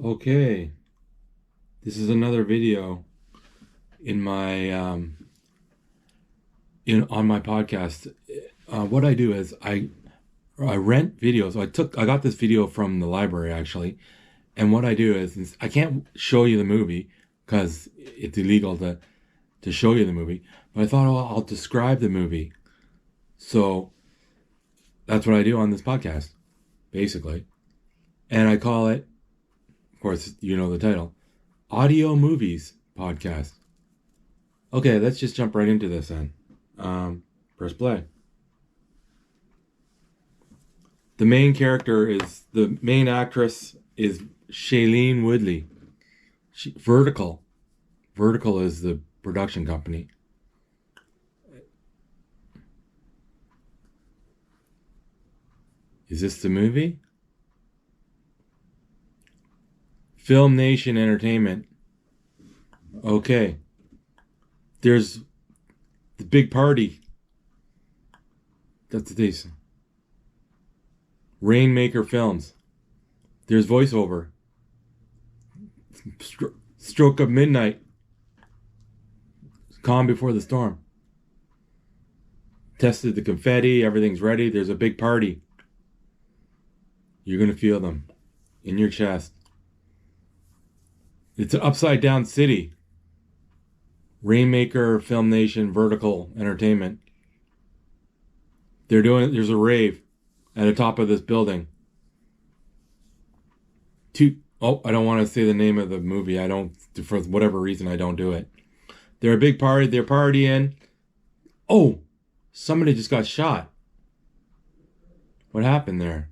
Okay, this is another video in my in on my podcast. What I do is I rent videos. I got this video from the library actually, and what I do is I can't show you the movie because it's illegal to show you the movie. But I thought, I'll describe the movie. So that's what I do on this podcast, basically, and I call it, of course, you know the title, Audio Movies Podcast. Okay, let's just jump right into this then. Press play. The main actress is Shailene Woodley. Vertical. Vertical is the production company. Is this the movie? Film Nation Entertainment. Okay. There's the big party. That's this. Rainmaker Films. There's voiceover. Stroke of Midnight. Calm Before the Storm. Tested the confetti. Everything's ready. There's a big party. You're going to feel them in your chest. It's an upside down city. Rainmaker, Film Nation, Vertical Entertainment. There's a rave at the top of this building. I don't want to say the name of the movie. For whatever reason, I don't do it. They're a big party. They're partying. Oh, somebody just got shot. What happened there?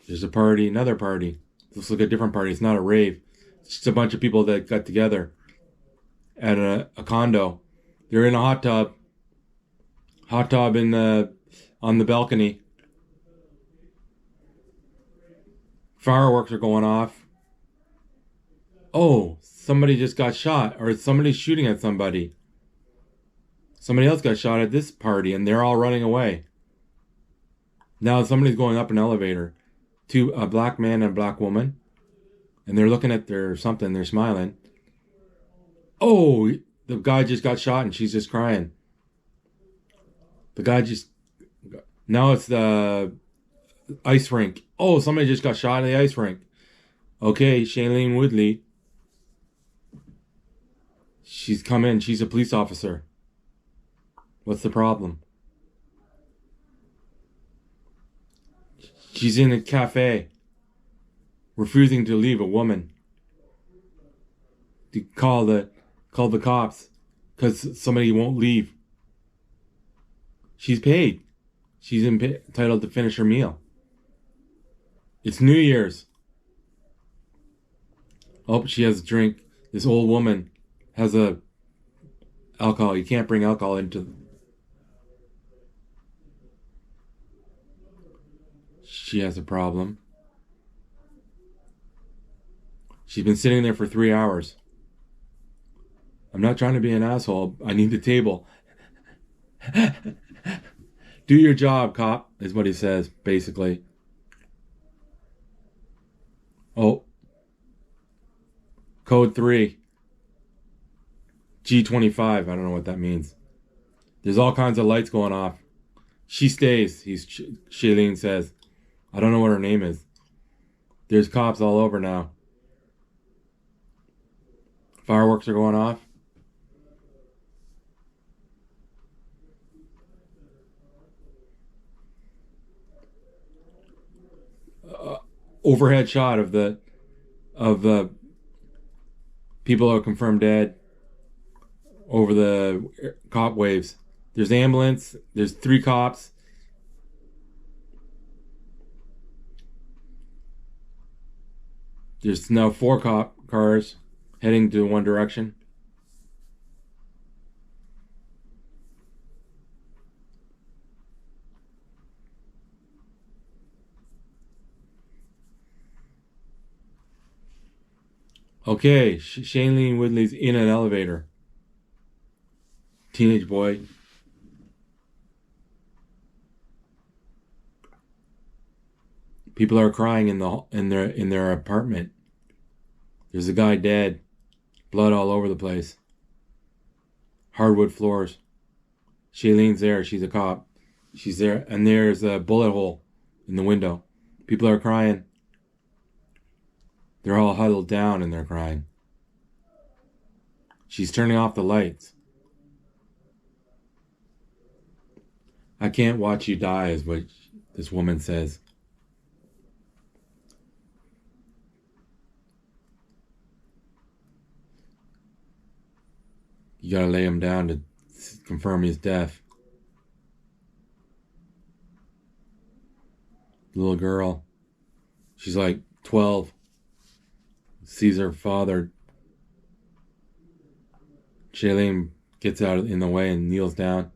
There's a party, another party. Let's look at a different party. It's not a rave. It's just a bunch of people that got together at a condo. They're in a hot tub. Hot tub on the balcony. Fireworks are going off. Oh, somebody just got shot, or somebody's shooting at somebody. Somebody else got shot at this party, and they're all running away. Now somebody's going up an elevator. A black man and a black woman, and they're looking at their something. They're smiling. Oh, the guy just got shot, and she's just crying. Now it's the ice rink. Oh, somebody just got shot in the ice rink. Okay, Shailene Woodley. She's come in. She's a police officer. What's the problem? She's in a cafe, refusing to leave. A woman to call the cops because somebody won't leave. She's paid. She's entitled to finish her meal. It's New Year's. Oh, she has a drink. This old woman has alcohol. You can't bring alcohol into. She has a problem. She's been sitting there for 3 hours. I'm not trying to be an asshole. I need the table. Do your job, cop, is what he says, basically. Oh. Code 3. G25. I don't know what that means. There's all kinds of lights going off. She stays, Shailene says. I don't know what her name is. There's cops all over now. Fireworks are going off. Overhead shot of the people who are confirmed dead over the cop waves. There's ambulance. There's 3 cops. There's now 4 cop cars heading to one direction. Okay, Shailene Woodley's in an elevator. Teenage boy. People are crying in their apartment. There's a guy dead, blood all over the place. Hardwood floors. Shailene's there. She's a cop. She's there, and there's a bullet hole in the window. People are crying. They're all huddled down and they're crying. She's turning off the lights. I can't watch you die, is what this woman says. You gotta lay him down to confirm his death. The little girl, she's like 12, sees her father. Shailene gets out in the way and kneels down.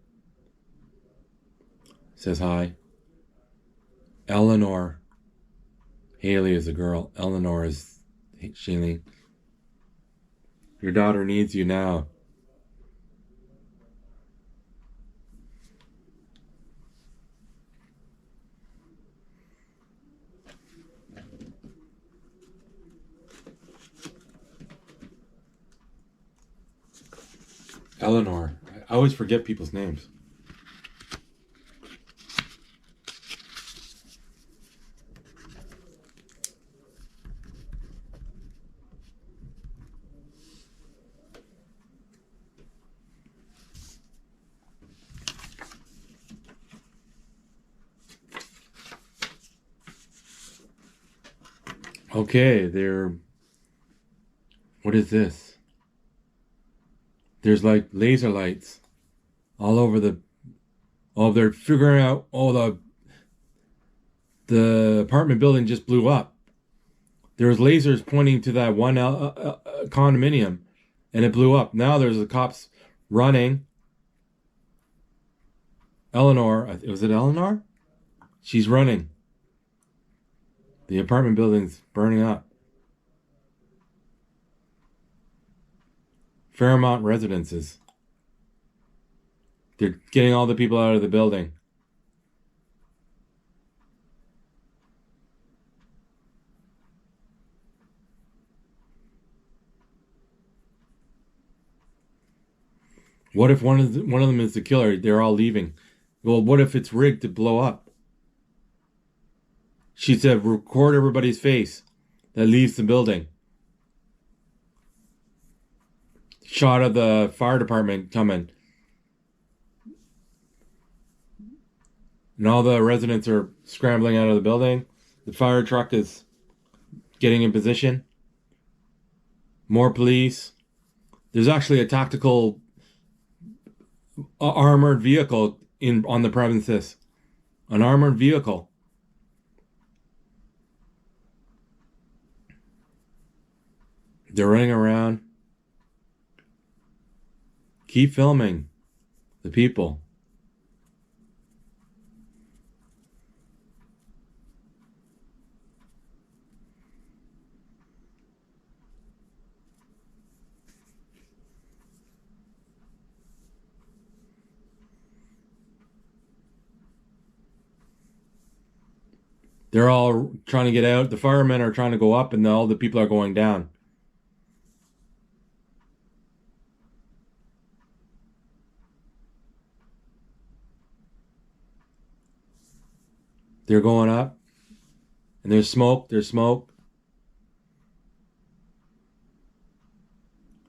Says hi. Eleanor. Haley is a girl. Eleanor is Shailene. Your daughter needs you now. Eleanor. I always forget people's names. Okay, what is this? There's like laser lights all over they're figuring out, the apartment building just blew up. There was lasers pointing to that one condominium, and it blew up. Now there's the cops running. Eleanor, was it Eleanor? She's running. The apartment building's burning up. Fairmont Residences. They're getting all the people out of the building. What if one of them is the killer? They're all leaving. Well, what if it's rigged to blow up? She said, record everybody's face that leaves the building. Shot of the fire department coming. And all the residents are scrambling out of the building. The fire truck is getting in position. More police. There's actually a tactical armored vehicle on the premises. An armored vehicle. They're running around. Keep filming the people. They're all trying to get out. The firemen are trying to go up, and all the people are going down. They're going up. And there's smoke. There's smoke.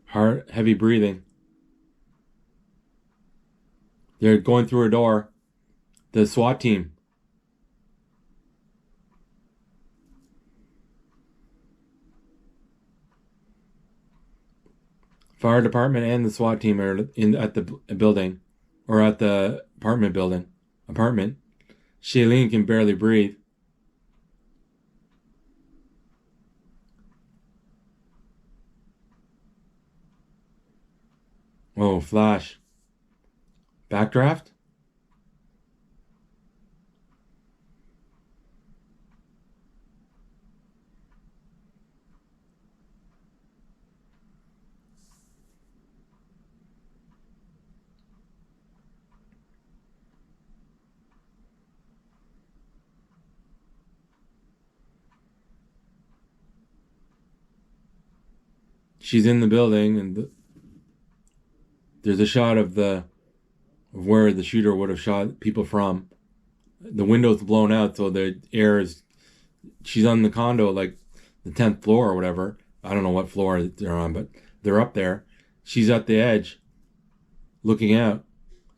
Heart, heavy breathing. They're going through a door. The SWAT team. Fire department and the SWAT team are at the building, or at the apartment building. Shailene can barely breathe. Oh, flash. Backdraft? she's in the building, and there's a shot of where the shooter would have shot people from. The window's blown out, so the air is. She's on the condo, like the 10th floor or whatever. I don't know what floor they're on, but they're up there. She's at the edge, looking out.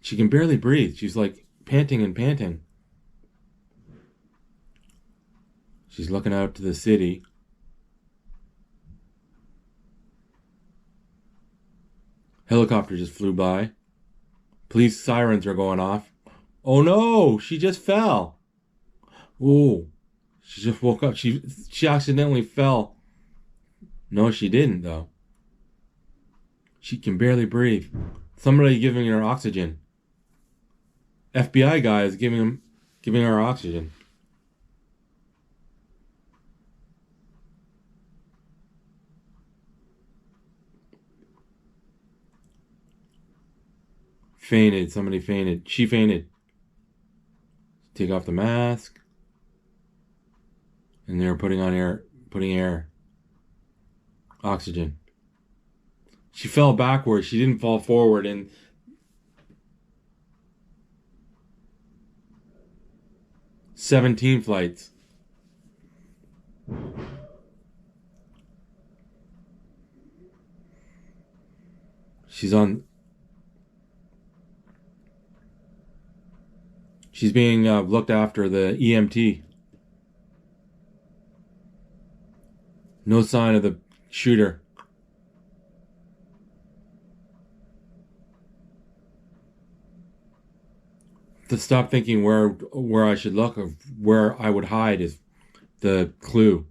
She can barely breathe. She's like panting and panting. She's looking out to the city. Helicopter just flew by. Police sirens are going off. Oh no, she just fell. Oh, she just woke up. She accidentally fell. No, she didn't though. She can barely breathe. Somebody giving her oxygen. FBI guy is giving her oxygen. Fainted. Somebody fainted. She fainted. Take off the mask. And they're putting air. Oxygen. She fell backwards. She didn't fall forward. And 17 flights. She's being looked after, the EMT. No sign of the shooter. To stop thinking where I should look or where I would hide is the clue.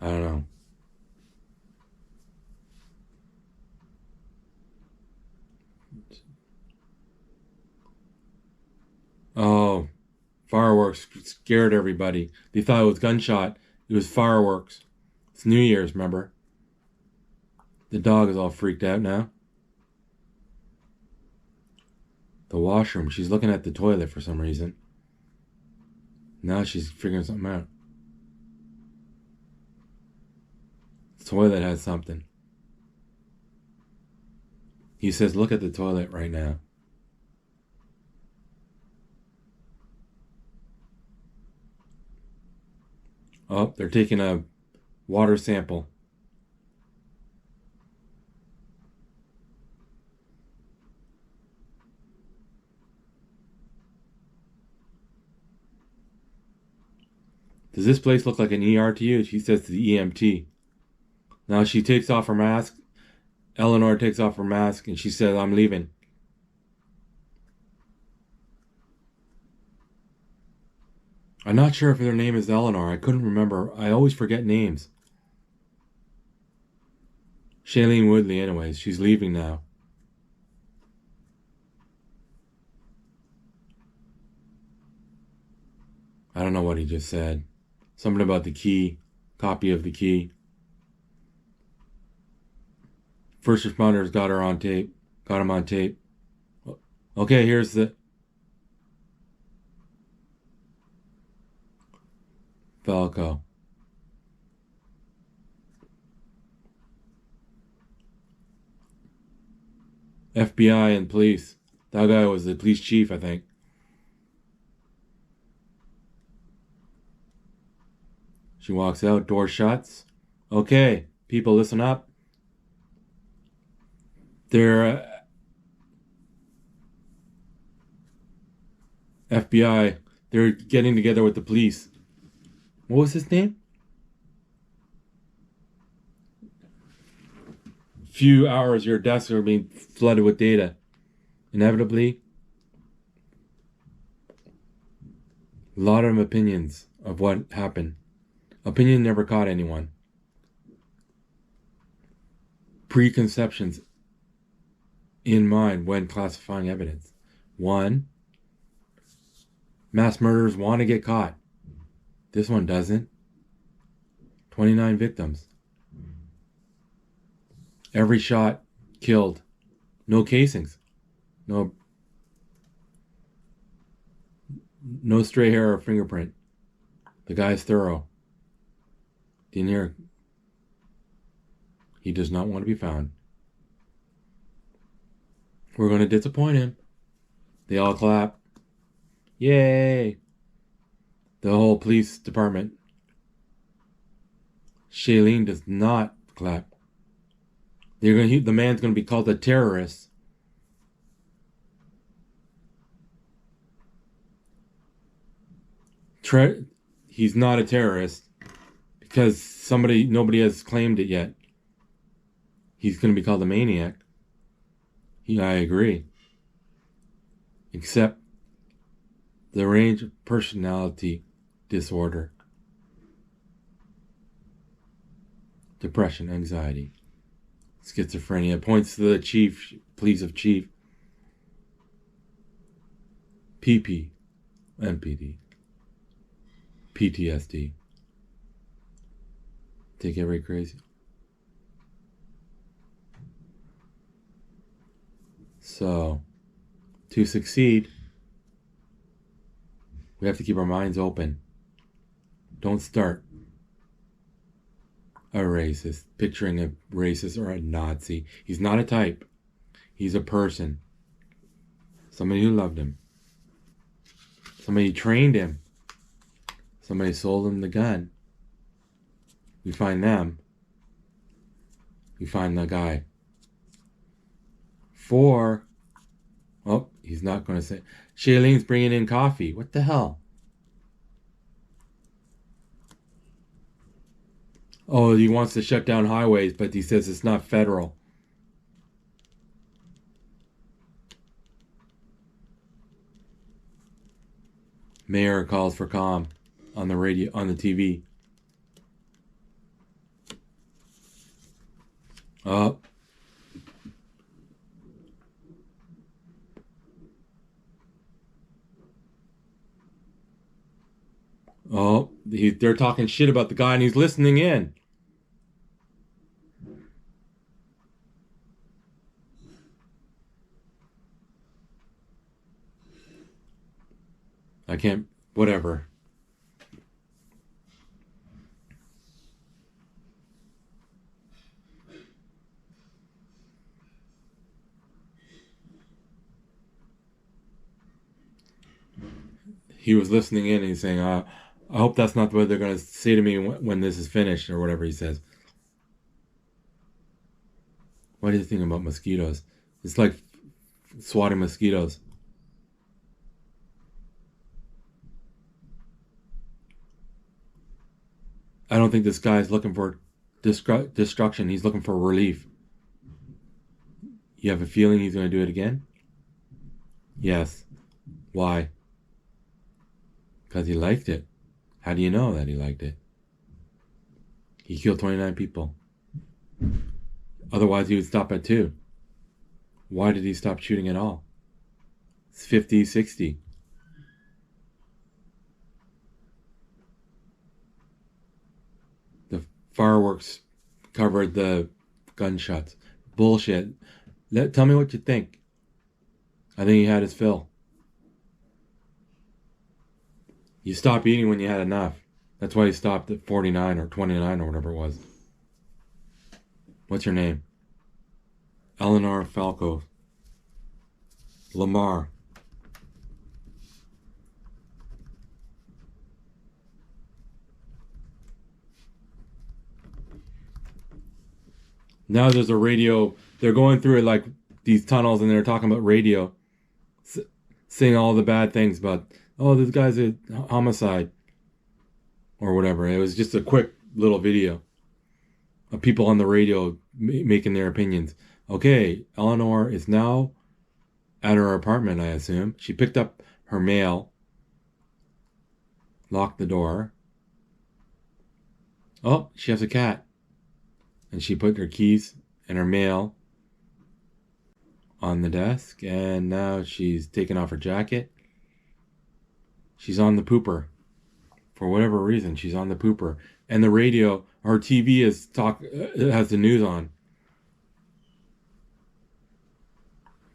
I don't know. Oh, fireworks scared everybody. They thought it was gunshot. It was fireworks. It's New Year's, remember? The dog is all freaked out now. The washroom. She's looking at the toilet for some reason. Now she's figuring something out. The toilet has something. He says, look at the toilet right now. Oh, they're taking a water sample. Does this place look like an ER to you? She says to the EMT. Now she takes off her mask. Eleanor takes off her mask and she says, I'm leaving. I'm not sure if her name is Eleanor. I couldn't remember. I always forget names. Shailene Woodley, anyways. She's leaving now. I don't know what he just said. Something about the key. Copy of the key. First responders got her on tape. Got him on tape. Okay, here's the... Falco. FBI and police. That guy was the police chief, I think. She walks out, door shuts. Okay, people listen up. They're FBI. They're getting together with the police. What was his name? Few hours, your desks are being flooded with data. Inevitably, a lot of opinions of what happened. Opinion never caught anyone. Preconceptions in mind when classifying evidence. 1, mass murderers want to get caught. This one doesn't. 29 victims. Every shot killed. No casings. No No stray hair or fingerprint. The guy's thorough. Didn't hear. He does not want to be found. We're going to disappoint him. They all clap. Yay! The whole police department. Shailene does not clap. The man's going to be called a terrorist. He's not a terrorist because nobody has claimed it yet. He's going to be called a maniac. I agree. Except the range of personality disorder, depression, anxiety, schizophrenia, points to the chief, pleas of chief, PP, MPD, PTSD. Take every crazy. So, to succeed, we have to keep our minds open. Don't start a racist, picturing a racist or a Nazi. He's not a type. He's a person. Somebody who loved him. Somebody trained him. Somebody sold him the gun. We find them. We find the guy. 4. Oh, he's not going to say. Shailene's bringing in coffee. What the hell? Oh, he wants to shut down highways, but he says it's not federal. Mayor calls for calm on the radio, on the TV. Oh. Oh, they're talking shit about the guy and he's listening in. I can't, whatever. He was listening in and he's saying, I hope that's not what they're going to say to me when this is finished, or whatever he says. What do you think about mosquitoes? It's like swatting mosquitoes. I don't think this guy is looking for destruction. He's looking for relief. You have a feeling he's going to do it again? Yes. Why? Because he liked it. How do you know that he liked it? He killed 29 people. Otherwise, he would stop at 2. Why did he stop shooting at all? It's 50, 60. The fireworks covered the gunshots. Bullshit. Tell me what you think. I think he had his fill. You stop eating when you had enough. That's why he stopped at 49 or 29 or whatever it was. What's your name? Eleanor Falco. Lamar. Now there's a radio. They're going through it like these tunnels and they're talking about radio. Saying all the bad things about, oh, this guy's a homicide. Or whatever. It was just a quick little video of people on the radio making their opinions. Okay, Eleanor is now at her apartment, I assume. She picked up her mail, locked the door. Oh, she has a cat. And she put her keys and her mail on the desk. And now she's taken off her jacket. She's on the pooper. For whatever reason, she's on the pooper. And the radio, her TV has the news on.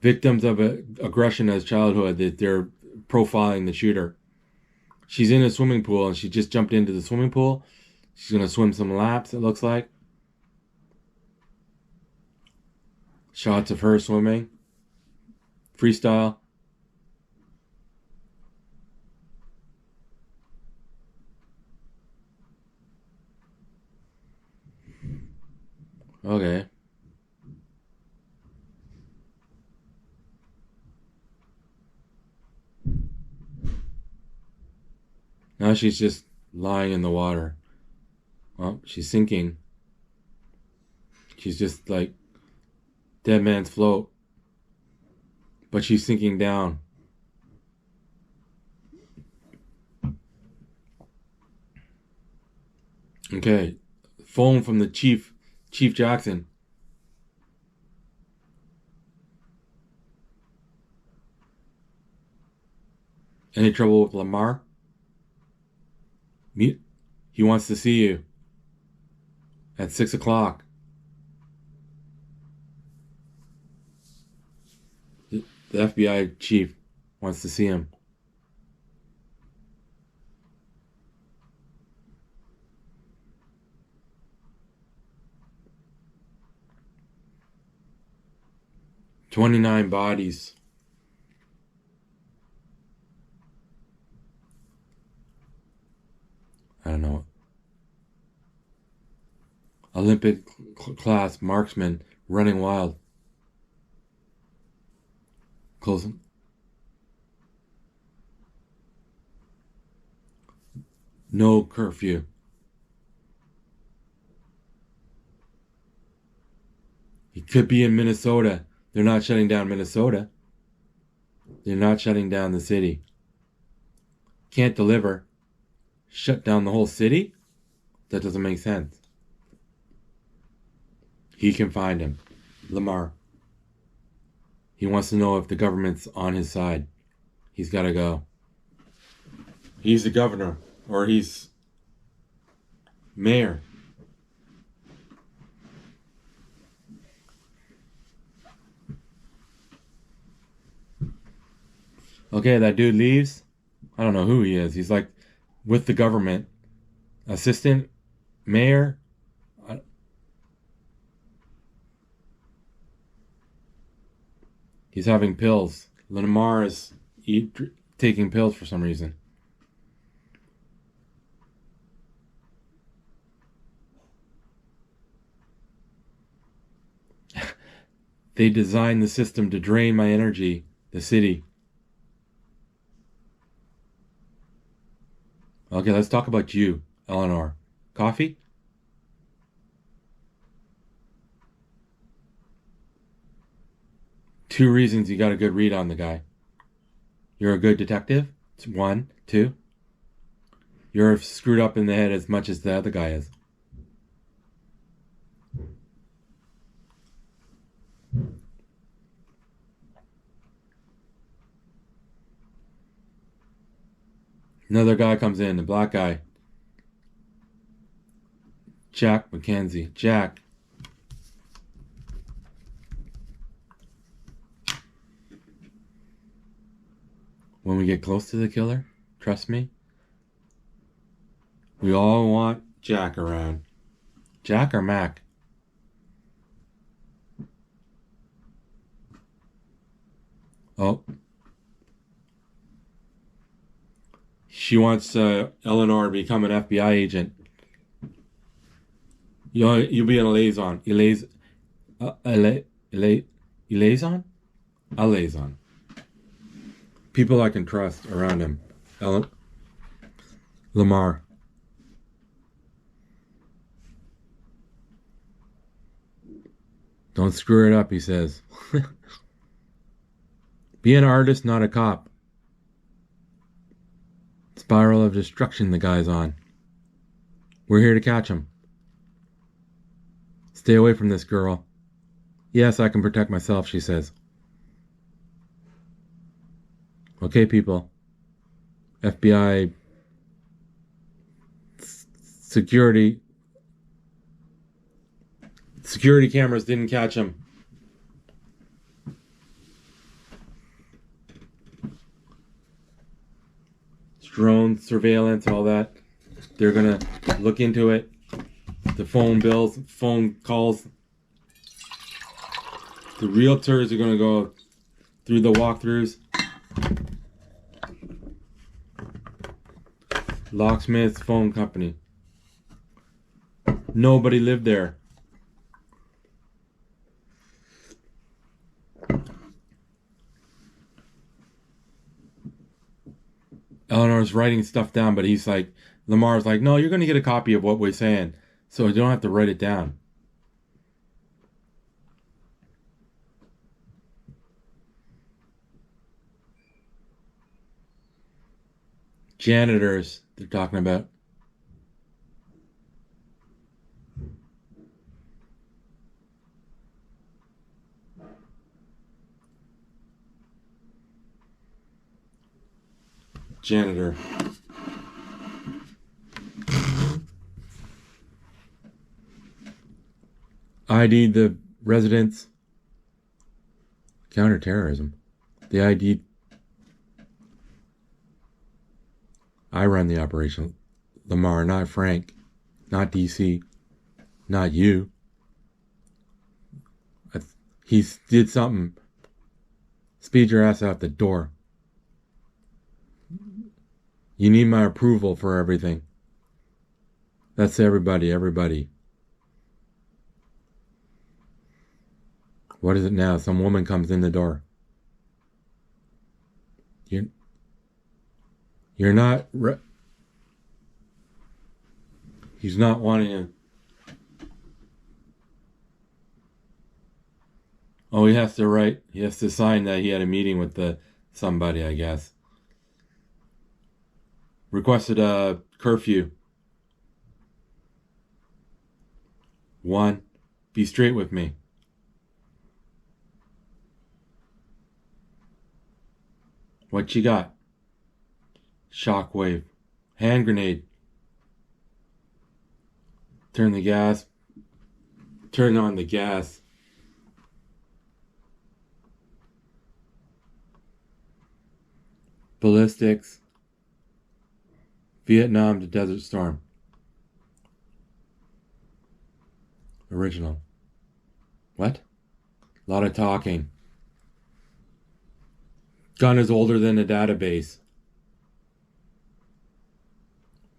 Victims of aggression as childhood, that they're profiling the shooter. she's in a swimming pool and she just jumped into the swimming pool. She's gonna swim some laps, it looks like. Shots of her swimming. Freestyle. Okay. Now she's just lying in the water. Well, she's sinking. She's just like dead man's float. But she's sinking down. Okay. Phone from the Chief Jackson. Any trouble with Lamar? He wants to see you at 6 o'clock. The FBI chief wants to see him. "29 bodies. I don't know. Olympic class marksman running wild. Closing. No curfew. He could be in Minnesota. They're not shutting down Minnesota. They're not shutting down the city. Can't deliver. Shut down the whole city? That doesn't make sense. He can find him. Lamar. He wants to know if the government's on his side. He's got to go. He's the governor. Or he's mayor. Okay, that dude leaves. I don't know who he is. He's like with the government. Assistant mayor. He's having pills. Lamar is taking pills for some reason. They designed the system to drain my energy. The city. Okay, let's talk about you, Eleanor. Coffee? Two reasons you got a good read on the guy. You're a good detective. It's 1, 2. You're screwed up in the head as much as the other guy is. Another guy comes in, the black guy. Jack McKenzie. Jack. When we get close to the killer, trust me, we all want Jack around. Jack or Mac? Oh. She wants Eleanor to become an FBI agent. You'll be a liaison. Liaison? A liaison. People I can trust around him. Lamar. Don't screw it up, he says. Be an artist, not a cop. Spiral of destruction the guy's on. We're here to catch him. Stay away from this girl. Yes, I can protect myself, she says. Okay, people. FBI security cameras didn't catch him. drone surveillance and all that. They're gonna look into it. The phone bills, phone calls. The realtors are gonna go through the walkthroughs. Locksmith's phone company. Nobody lived there. Eleanor's writing stuff down, but he's like, Lamar's like, no, you're going to get a copy of what we're saying, so you don't have to write it down. Janitors, they're talking about. Janitor. ID the residents. Counterterrorism. The ID. I run the operation. Lamar, not Frank. Not DC. Not you. He did something. Speed your ass out the door. You need my approval for everything. That's everybody. What is it now? Some woman comes in the door. You're not... He's not wanting to... Oh, he has to write... He has to sign that he had a meeting with somebody, I guess. Requested a curfew. 1. Be straight with me. What you got? Shockwave. Hand grenade. Turn the gas. Turn on the gas. Ballistics. Vietnam to Desert Storm. Original. What? A lot of talking. Gun is older than the database.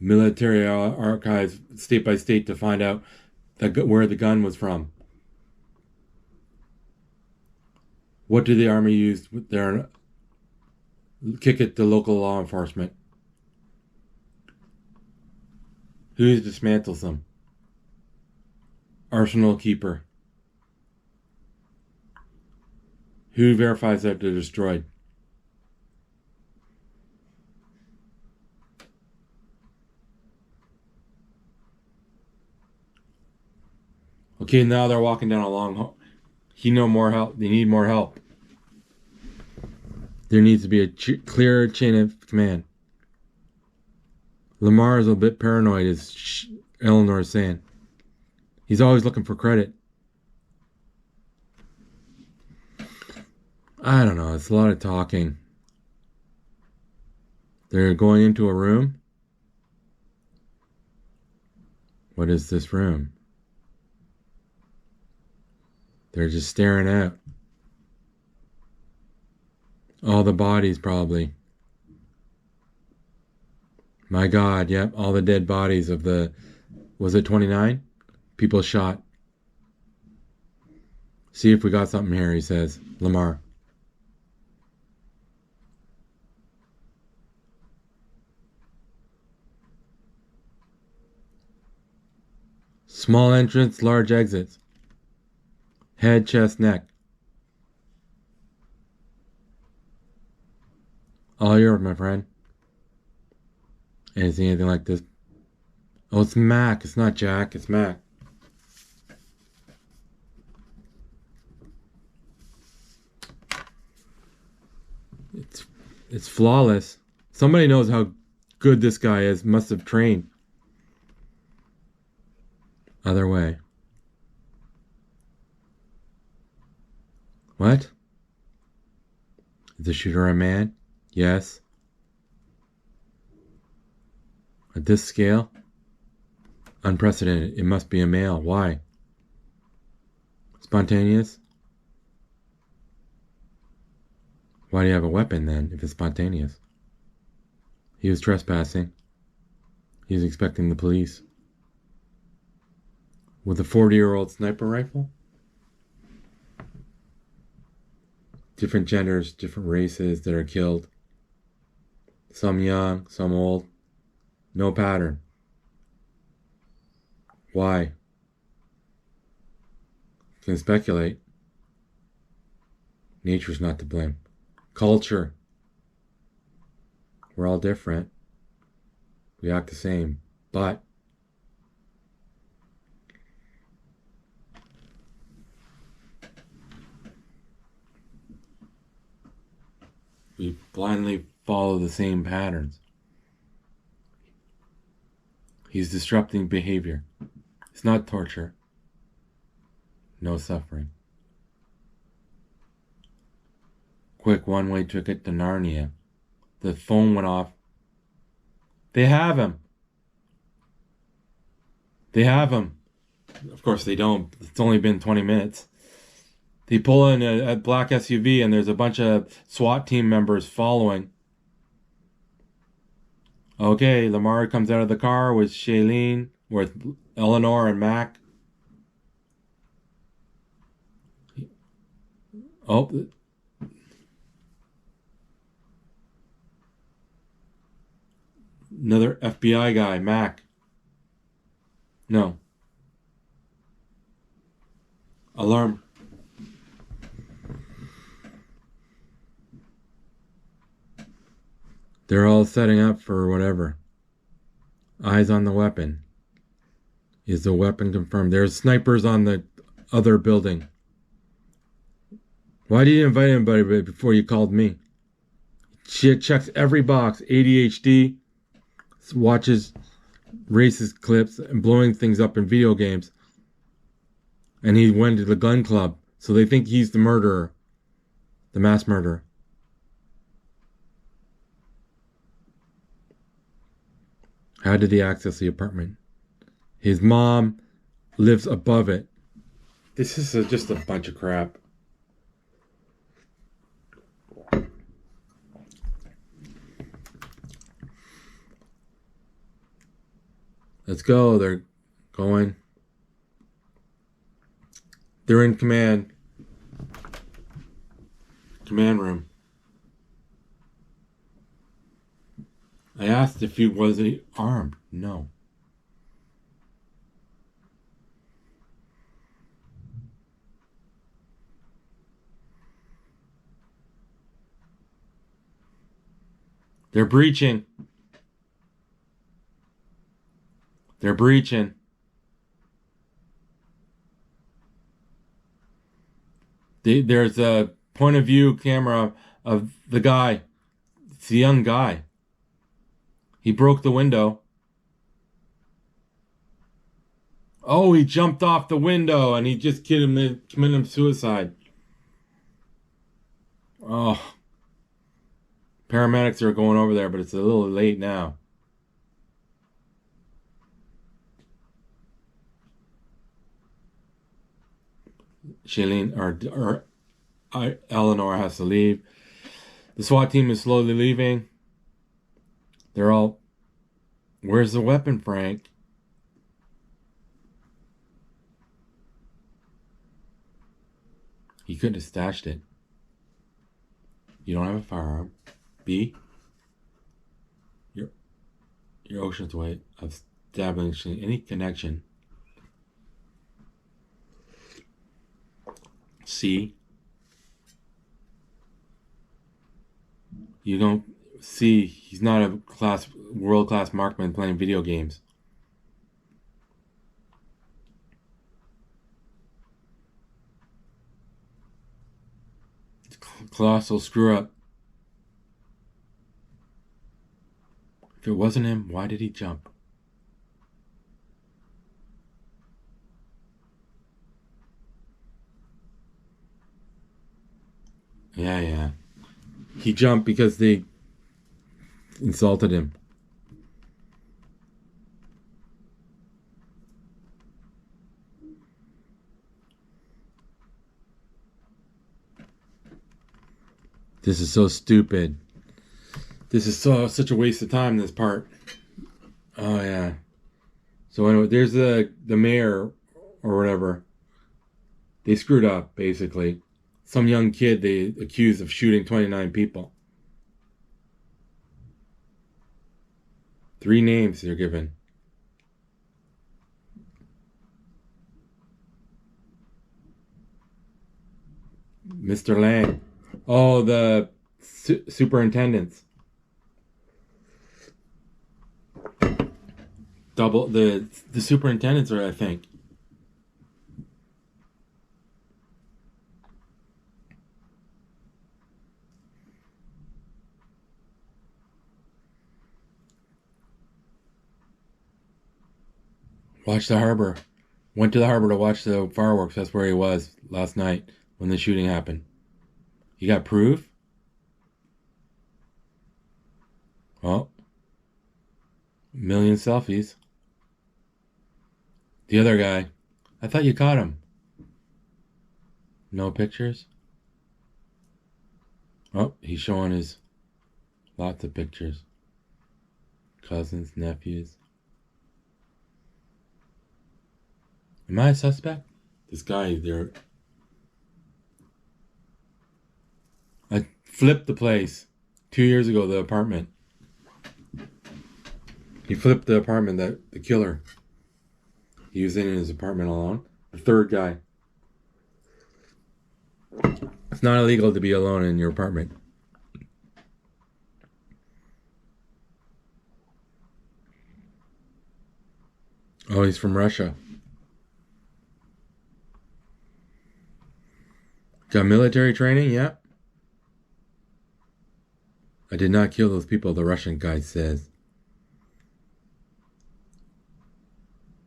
Military archives, state by state, to find out where the gun was from. What do the Army use with their... Kick it to local law enforcement. Who dismantles them? Arsenal keeper. Who verifies that they're destroyed? Okay, now they're walking down a long... They need more help. There needs to be a clearer chain of command. Lamar is a bit paranoid, as Eleanor is saying. He's always looking for credit. I don't know. It's a lot of talking. They're going into a room. What is this room? They're just staring out. All the bodies, probably. My God, yep, all the dead bodies of was it 29? People shot. See if we got something here, he says. Lamar. Small entrance, large exits. Head, chest, neck. All yours, my friend. Anything like this? Oh, it's Mac. It's not Jack. It's Mac. It's flawless. Somebody knows how good this guy is. Must have trained. Other way. What? Is the shooter a man? Yes. At this scale? Unprecedented. It must be a male. Why? Spontaneous? Why do you have a weapon then, if it's spontaneous? He was trespassing. He was expecting the police. With a 40-year-old sniper rifle? Different genders, different races that are killed. Some young, some old. No pattern. Why? Can speculate. Nature's not to blame. Culture. We're all different. We act the same. But we blindly follow the same patterns. He's disrupting behavior. It's not torture. No suffering. Quick one-way ticket to Narnia. The phone went off. They have him. They have him. Of course they don't. It's only been 20 minutes. They pull in a black SUV and there's a bunch of SWAT team members following. Okay, Lamar comes out of the car with Shailene, with Eleanor and Mac. Oh. Another FBI guy, Mac. No. Alarm. They're all setting up for whatever. Eyes on the weapon. Is the weapon confirmed? There's snipers on the other building. Why did you invite anybody before you called me? She checks every box. ADHD, watches racist clips and blowing things up in video games. And he went to the gun club. So they think he's the murderer. The mass murderer. How did he access the apartment? His mom lives above it. This is just a bunch of crap. Let's go. They're going. They're in command. Command room. I asked if he was armed. No. They're breaching. They're breaching. There's a point of view camera of the guy. It's the young guy. He broke the window. Oh, he jumped off the window and he just committed suicide. Oh. Paramedics are going over there, but it's a little late now. Shailene or Eleanor has to leave. The SWAT team is slowly leaving. They're all, where's the weapon, Frank? He couldn't have stashed it. You don't have a firearm. B, your Ocean's way of establishing any connection. C, you don't see, he's not a world-class marksman playing video games. Colossal screw up. If it wasn't him, why did he jump? Yeah. He jumped because they insulted him. This is so stupid. This is such a waste of time, this part. Oh, yeah. So anyway, there's the mayor or whatever. They screwed up, basically. Some young kid they accused of shooting 29 people. 3 names they're given. Mr. Lang. Oh, the superintendents. Double the superintendents are, I think. Watch the harbor. Went to the harbor to watch the fireworks. That's where he was last night when the shooting happened. You got proof? Oh. A million selfies. The other guy. I thought you caught him. No pictures? Oh, he's showing his lots of pictures. Cousins, nephews. Am I a suspect? This guy there. I flipped the place 2 years ago, the apartment. He flipped the apartment, that the killer. He was in his apartment alone. The third guy. It's not illegal to be alone in your apartment. Oh, he's from Russia. Got military training? Yeah. I did not kill those people, the Russian guy says.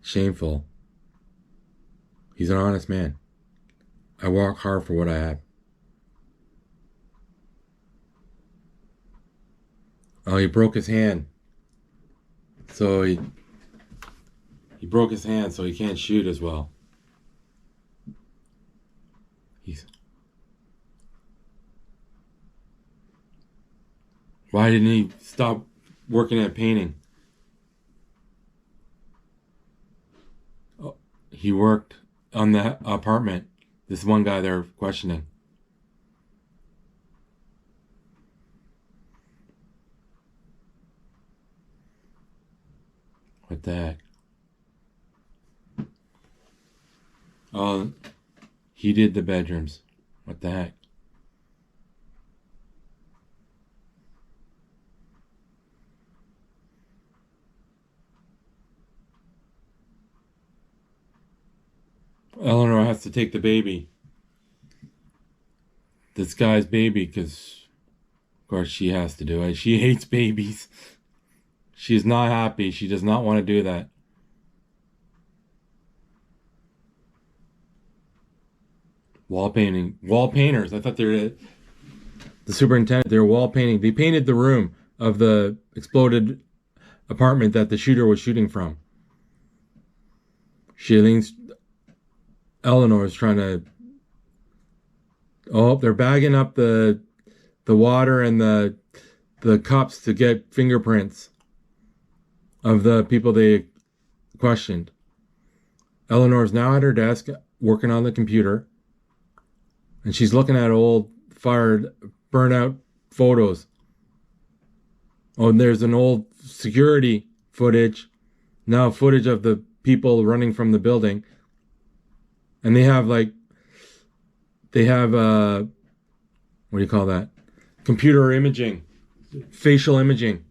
Shameful. He's an honest man. I work hard for what I have. Oh, he broke his hand. So he broke his hand, so he can't shoot as well. Why didn't he stop working at painting? Oh, he worked on the apartment. This one guy they're questioning. What the heck? Oh, he did the bedrooms. What the heck? Eleanor has to take the baby. This guy's baby, because, of course, she has to do it. She hates babies. She's not happy. She does not want to do that. Wall painting. Wall painters. I thought they were the superintendent. They were wall painting. They painted the room of the exploded apartment that the shooter was shooting from. Eleanor is trying to... Oh, they're bagging up the water and the cups to get fingerprints of the people they questioned. Eleanor's now at her desk working on the computer, and she's looking at old burnout photos. Oh, and there's an old security footage, now footage of the people running from the building. And they have what do you call that? Computer imaging, facial imaging.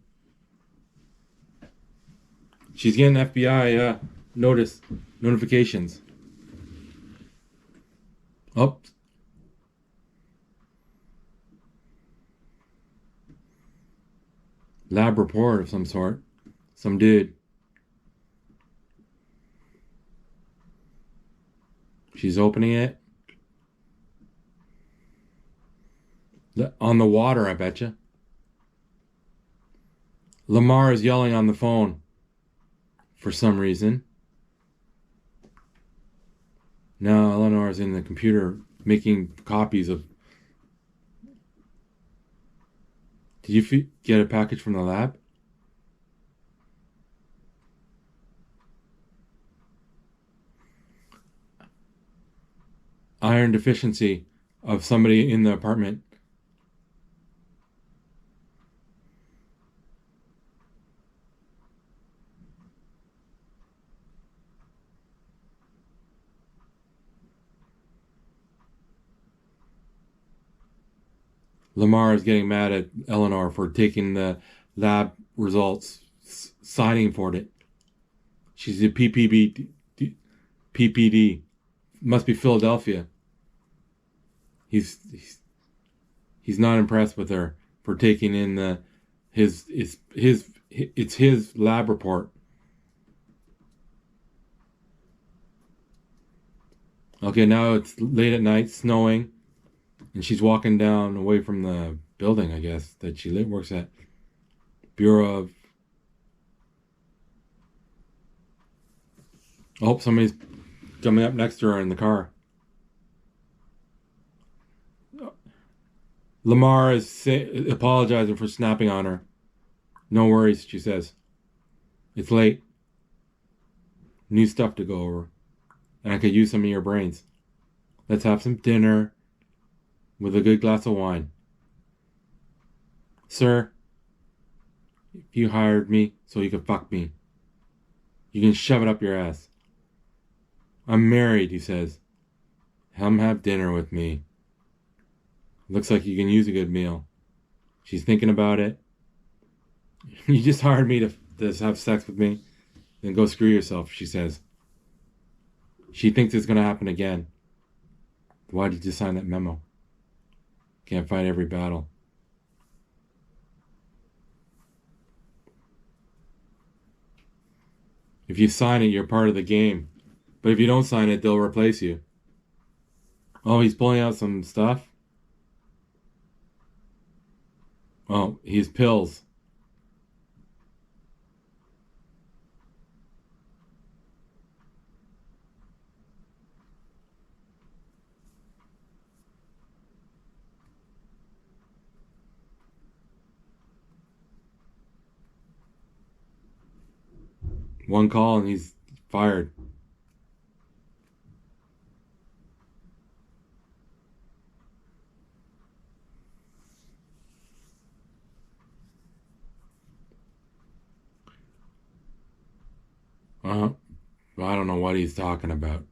She's getting FBI notifications. Oh. Lab report of some sort. Some dude. She's opening it. On the water, I betcha. Lamar is yelling on the phone for some reason. Now Eleanor is in the computer making copies of Did you get a package from the lab? Iron deficiency of somebody in the apartment. Lamar is getting mad at Eleanor for taking the lab results, signing for it. She's a PPD. Must be Philadelphia. He's not impressed with her for taking in it's his lab report. Okay, now it's late at night, snowing, and she's walking down away from the building, I guess, that she works at. Bureau of... Oh, somebody's coming up next to her in the car. Lamar is apologizing for snapping on her. No worries, she says. It's late. New stuff to go over. And I could use some of your brains. Let's have some dinner with a good glass of wine. Sir, you hired me so you could fuck me. You can shove it up your ass. I'm married, he says. Come have dinner with me. Looks like you can use a good meal. She's thinking about it. You just hired me to have sex with me? Then go screw yourself, she says. She thinks it's going to happen again. Why did you sign that memo? Can't fight every battle. If you sign it, you're part of the game. But if you don't sign it, they'll replace you. Oh, he's pulling out some stuff? Oh, he's pills. One call and he's fired. I don't know what he's talking about.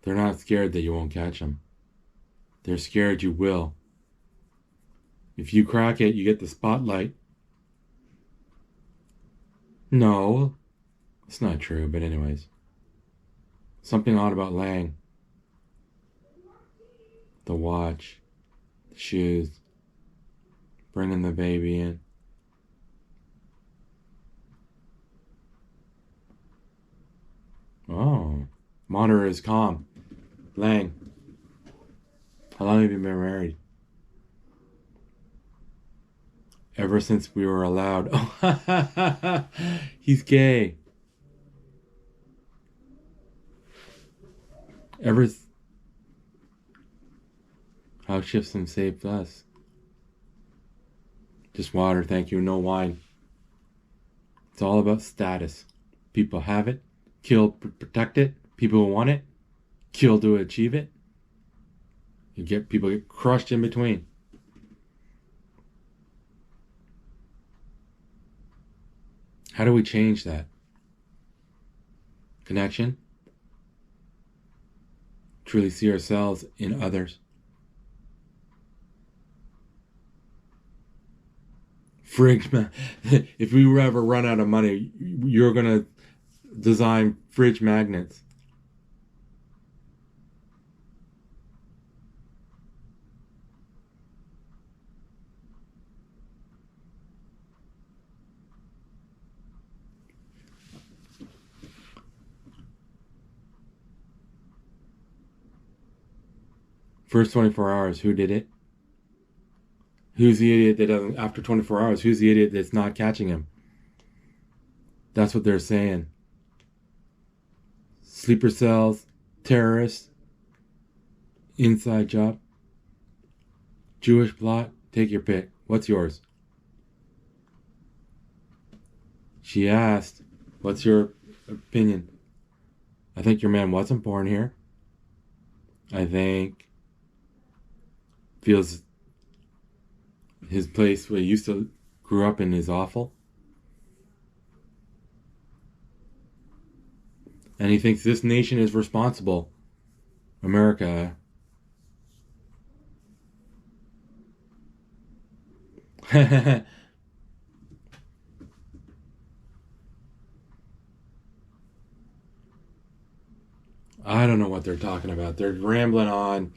They're not scared that you won't catch them. They're scared you will. If you crack it, you get the spotlight. No, it's not true, but anyways. Something odd about Lang. The watch, the shoes, bringing the baby in. Oh, monitor is calm. Lang, how long have you been married? Ever since we were allowed. Oh, he's gay. How Shifson saved us. Just water, thank you, no wine. It's all about status. People have it, kill to protect it. People who want it, kill to achieve it. People get crushed in between. How do we change that? Connection. Truly see ourselves in others. Fridge, if we ever run out of money, you're going to design fridge magnets. First 24 hours, who did it? Who's the idiot that doesn't, after 24 hours, who's the idiot that's not catching him? That's what they're saying. Sleeper cells, terrorists, inside job. Jewish plot? Take your pick. What's yours? She asked, what's your opinion? I think your man wasn't born here. I think feels his place where he used to grew up in is awful. And he thinks this nation is responsible. America. I don't know what they're talking about. They're rambling on.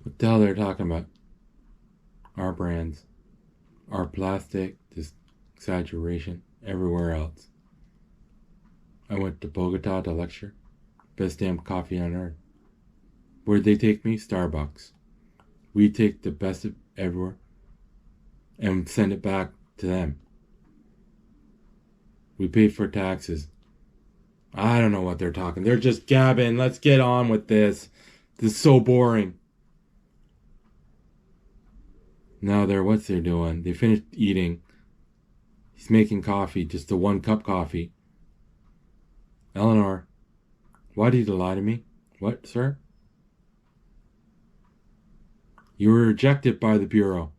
What the hell they're talking about? Our brands. Our plastic. This exaggeration. Everywhere else. I went to Bogota to lecture. Best damn coffee on earth. Where'd they take me? Starbucks. We take the best of everywhere and send it back to them. We pay for taxes. I don't know what they're talking. They're just gabbing. Let's get on with this. This is so boring. Now what's they're doing? They finished eating. He's making coffee, just a 1-cup coffee. Eleanor, why did you lie to me? What, sir? You were rejected by the Bureau.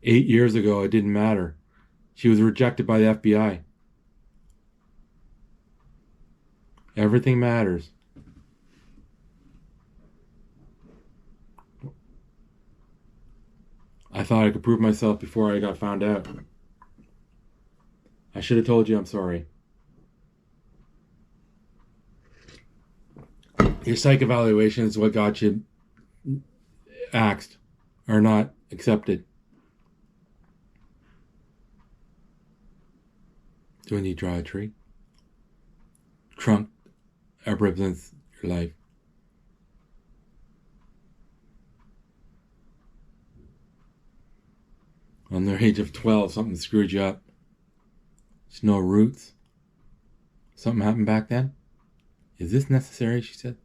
Eight years ago, it didn't matter. She was rejected by the FBI. Everything matters. I thought I could prove myself before I got found out. I should have told you I'm sorry. Your psych evaluation is what got you axed or not accepted. Do when you draw a tree? Trunk represents your life. On the age of 12, something screwed you up. There's no roots. Something happened back then? Is this necessary? She said.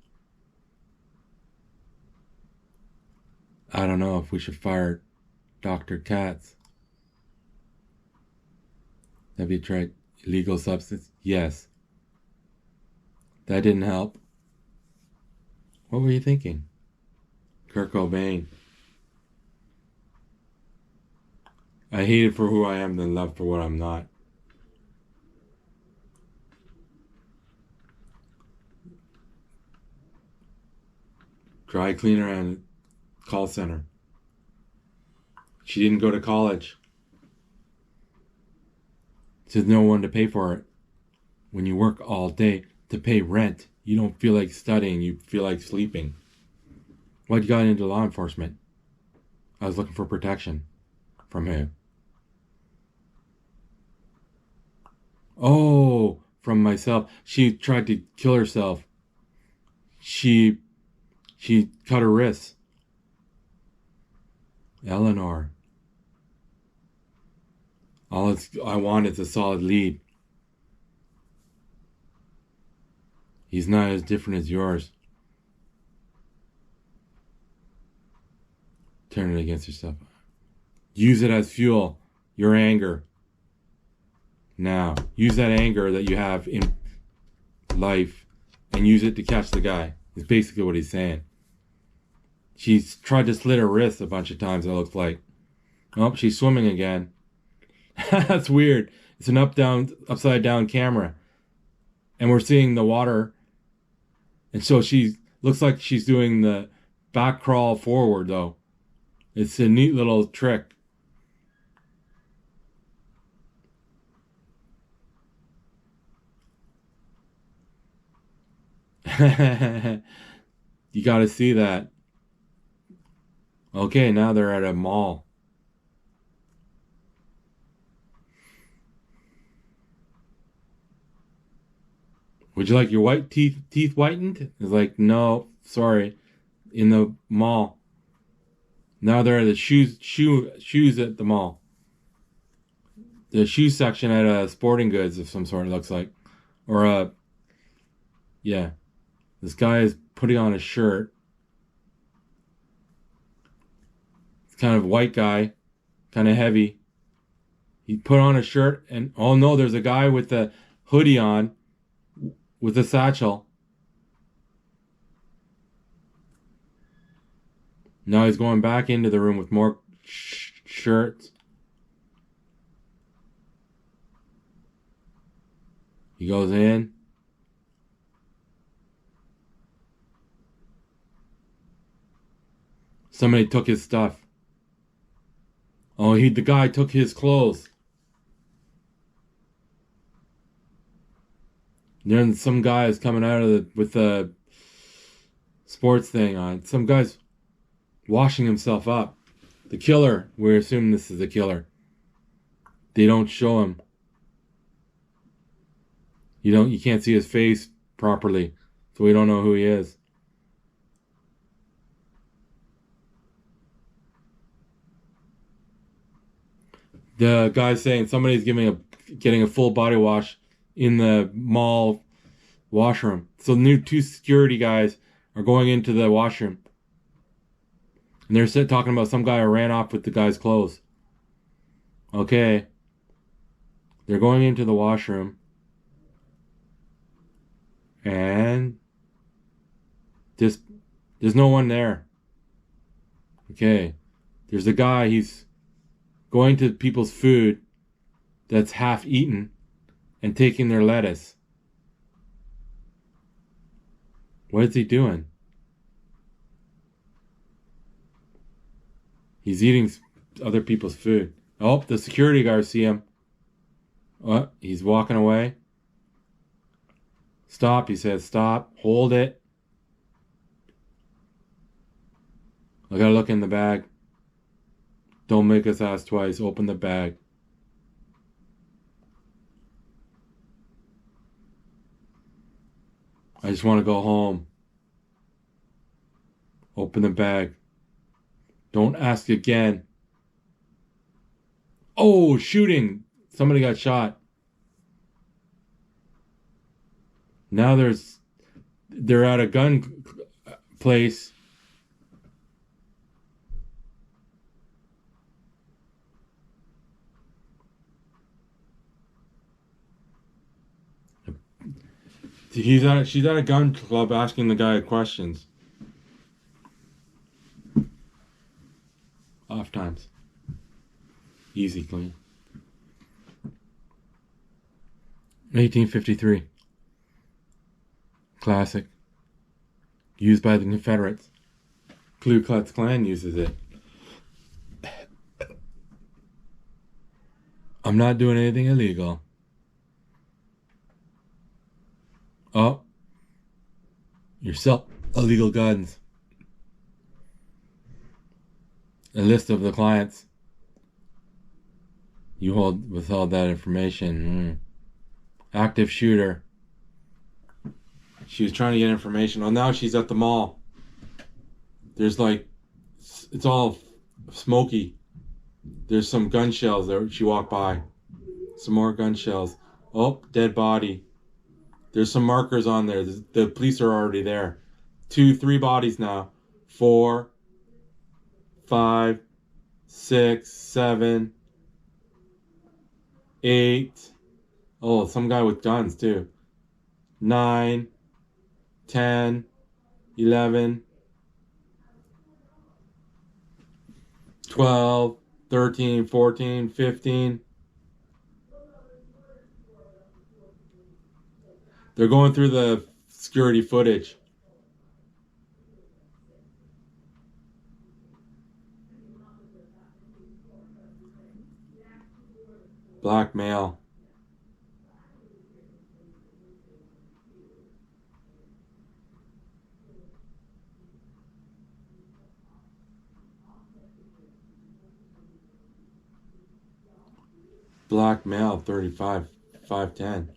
I don't know if we should fire Dr. Katz. Have you tried illegal substance? Yes. That didn't help. What were you thinking? Kurt Cobain. I hate it for who I am than love for what I'm not. Dry cleaner and call center. She didn't go to college. There's no one to pay for it. When you work all day to pay rent, you don't feel like studying, you feel like sleeping. Why'd you got into law enforcement? I was looking for protection. From who? Oh, from myself. She tried to kill herself. She cut her wrists. Eleanor. All I want is a solid lead. He's not as different as yours. Turn it against yourself. Use it as fuel. Your anger. Now, use that anger that you have in life and use it to catch the guy. Is basically what he's saying. She's tried to slit her wrist a bunch of times, it looks like. Oh, she's swimming again. That's weird. It's an upside down camera. And we're seeing the water. And so she looks like she's doing the back crawl forward, though. It's a neat little trick. You gotta see that. Okay, now they're at a mall. Would you like your white teeth whitened? It's like, no, sorry. In the mall. Now they're at the shoes at the mall. the shoe section at a sporting goods of some sort, it looks like. Or yeah. This guy is putting on a shirt. It's kind of white guy, kind of heavy. He put on a shirt and oh no, there's a guy with a hoodie on with a satchel. Now he's going back into the room with more shirts. He goes in. Somebody took his stuff. Oh, the guy took his clothes. Then some guy is coming out of with the sports thing on. Some guy's washing himself up. The killer. We're assuming this is the killer. They don't show him. You can't see his face properly, so we don't know who he is. The guy's saying somebody's getting a full body wash in the mall washroom. So two security guys are going into the washroom. And they're talking about some guy who ran off with the guy's clothes. Okay. They're going into the washroom. And there's no one there. Okay. There's a guy, he's going to people's food that's half eaten and taking their lettuce. What is he doing? He's eating other people's food. Oh, the security guards see him. Oh, he's walking away. Stop, he says. Stop. Hold it. I gotta look in the bag. Don't make us ask twice. Open the bag. I just want to go home. Open the bag. Don't ask again. Oh, shooting. Somebody got shot. Now they're at a gun place. She's at a gun club asking the guy questions. Off times. Easy clean. 1853. Classic. Used by the Confederates. Ku Klux Klan uses it. I'm not doing anything illegal. Oh. You sell illegal guns. A list of the clients. You withheld that information. Active shooter. She was trying to get information. Well, now she's at the mall. There's it's all smoky. There's some gun shells that she walked by. Some more gun shells. Oh, dead body. There's some markers on there. The police are already there. 3 bodies now. 4, 5, 6, 7, 8. Oh, some guy with guns too. 9, 10, 11, 12, 13, 14, 15. They're going through the security footage. Black male. Black male, 35, 5'10".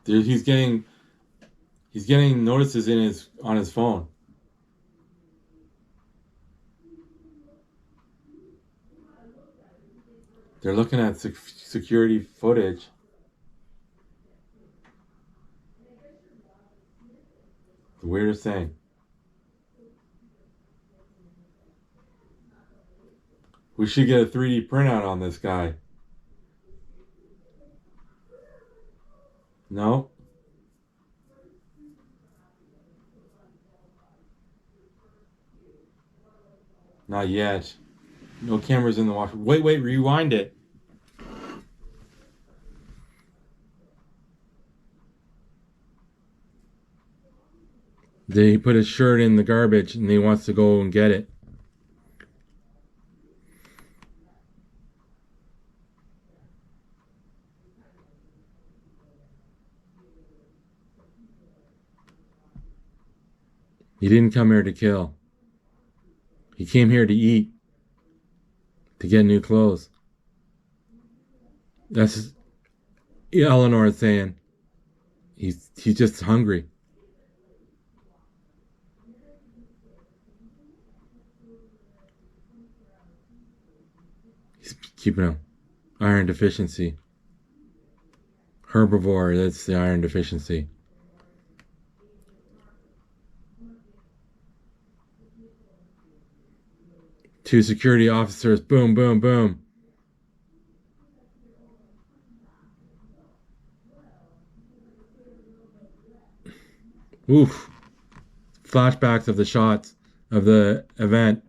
Dude, He's getting notices on his phone. They're looking at security footage. The weirdest thing. We should get a 3D printout on this guy. No? Not yet. No cameras in the washer. Wait, rewind it. He put his shirt in the garbage and he wants to go and get it. He didn't come here to kill. He came here to eat. To get new clothes. That's Eleanor is saying. He's just hungry. He's keeping an iron deficiency. Herbivore, that's the iron deficiency. Two security officers, boom, boom, boom. Oof. Flashbacks of the shots of the event.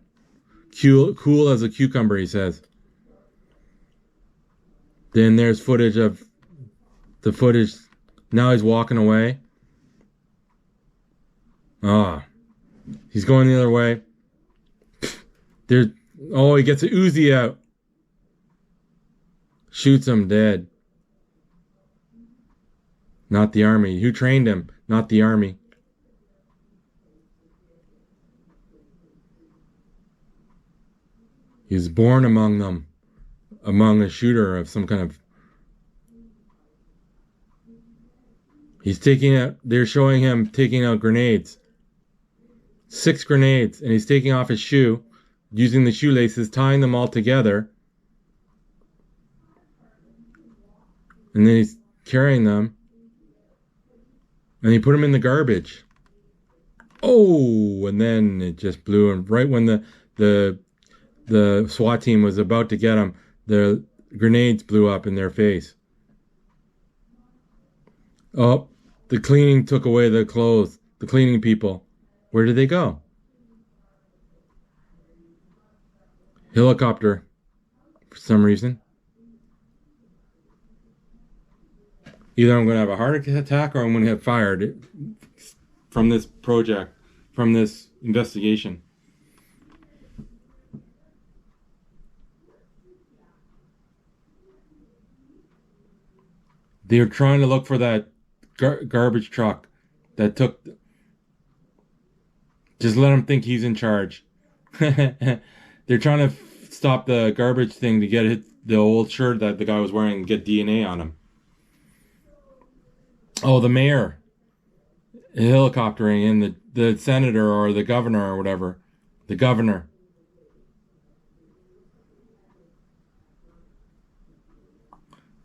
Cool as a cucumber, he says. Then there's footage of the footage. Now he's walking away. He's going the other way. He gets a Uzi out. Shoots him dead. Not the army. Who trained him? Not the army. He was born among them. Among a shooter of some kind of... They're showing him taking out grenades. 6 grenades. And he's taking off his shoe. Using the shoelaces, tying them all together. And then he's carrying them. And he put them in the garbage. Oh, and then it just blew. And right when the SWAT team was about to get him, the grenades blew up in their face. Oh, the cleaning took away the clothes. The cleaning people. Where did they go? Helicopter. For some reason. Either I'm going to have a heart attack or I'm going to get fired from this project, from this investigation. They're trying to look for that garbage truck that took... Just let him think he's in charge. They're trying to stop the garbage thing to get the old shirt that the guy was wearing and get DNA on him. Oh, the mayor. Helicoptering in the senator or the governor or whatever. The governor.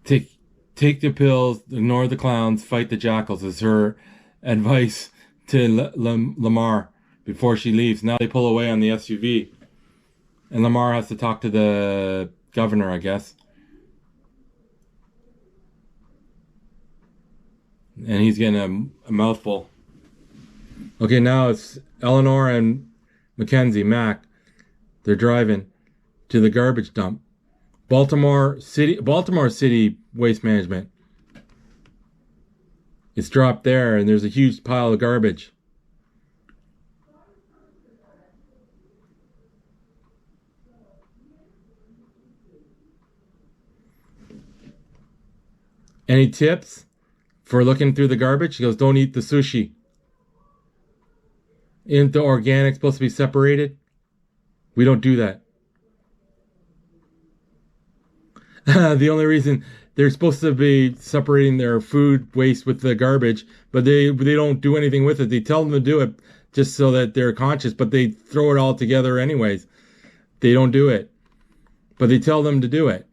Take the pills, ignore the clowns, fight the jackals is her advice to Lamar before she leaves. Now they pull away on the SUV. And Lamar has to talk to the governor, I guess. And he's getting a mouthful. Okay, now it's Eleanor and Mac. They're driving to the garbage dump. Baltimore City Waste Management. It's dropped there, and there's a huge pile of garbage. Any tips for looking through the garbage? He goes, don't eat the sushi. Isn't the organic supposed to be separated? We don't do that. The only reason they're supposed to be separating their food waste with the garbage, but they don't do anything with it. They tell them to do it just so that they're conscious, but they throw it all together anyways. They don't do it, but they tell them to do it.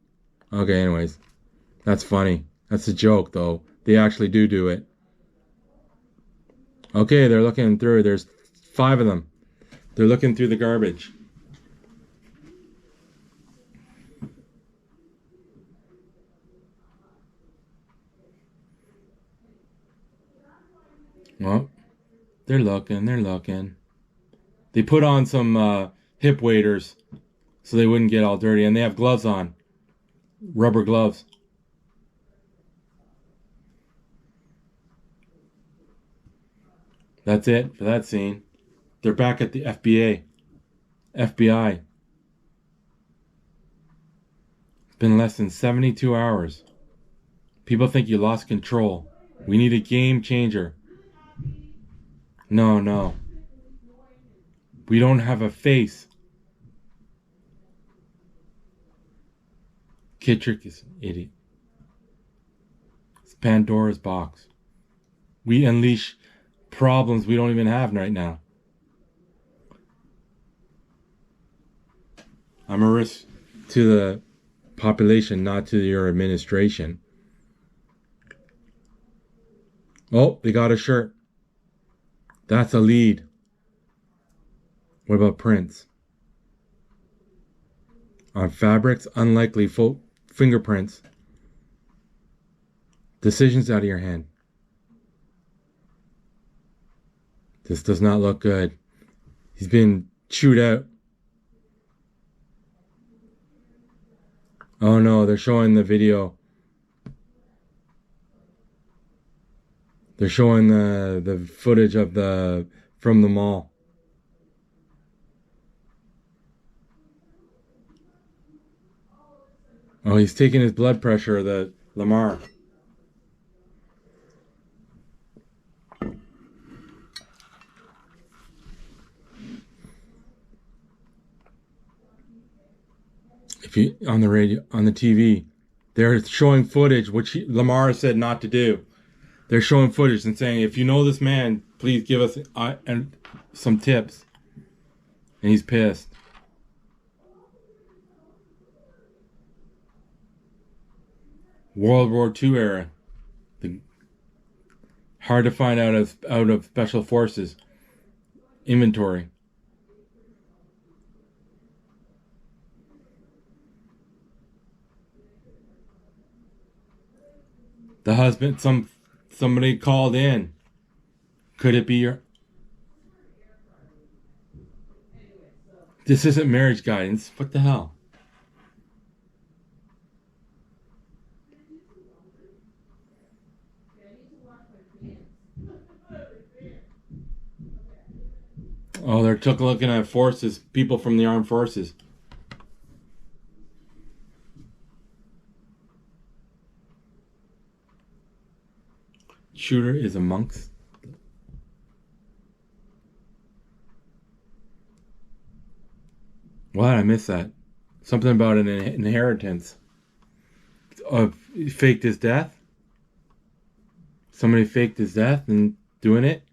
Okay, anyways, that's funny. That's a joke, though. They actually do it. Okay, they're looking through. There's 5 of them. They're looking through the garbage. Well, they're looking. They're looking. They put on some hip waders so they wouldn't get all dirty, and they have gloves on, rubber gloves. That's it for that scene. They're back at the FBI. It's been less than 72 hours. People think you lost control. We need a game changer. No, no. We don't have a face. Kittrick is an idiot. It's Pandora's box. We unleash problems we don't even have right now. I'm a risk to the population, not to your administration. Oh, they got a shirt. That's a lead. What about prints? On fabrics, unlikely fingerprints. Decisions out of your hand. This does not look good. He's been chewed out. Oh no, they're showing the video. They're showing the footage of from the mall. Oh, he's taking his blood pressure, the Lamar. If you on the radio, on the TV, they're showing footage which Lamar said not to do. They're showing footage and saying, if you know this man, please give us some tips. And he's pissed. World War II era. Hard to find out of special forces inventory. The husband, somebody called in. Could it be your... This isn't marriage guidance. What the hell? Oh, they're looking at forces, people from the armed forces. Shooter is amongst... What? I missed that. Something about an inheritance. Faked his death? Somebody faked his death and doing it?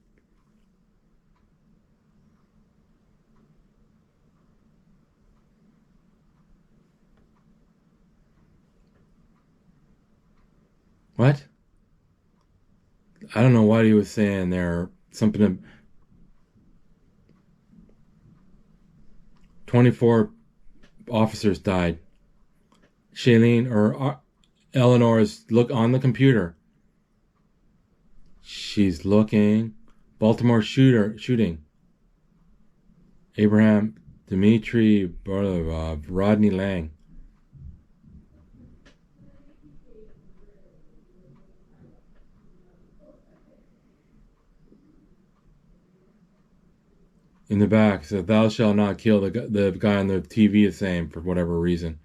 What? I don't know what he was saying there. Something... 24 officers died. Shailene or Eleanor's look on the computer. She's looking. Baltimore shooting. Abraham Dmitry Borlov, Rodney Lang. In the back, so thou shalt not kill the guy on the TV is saying for whatever reason.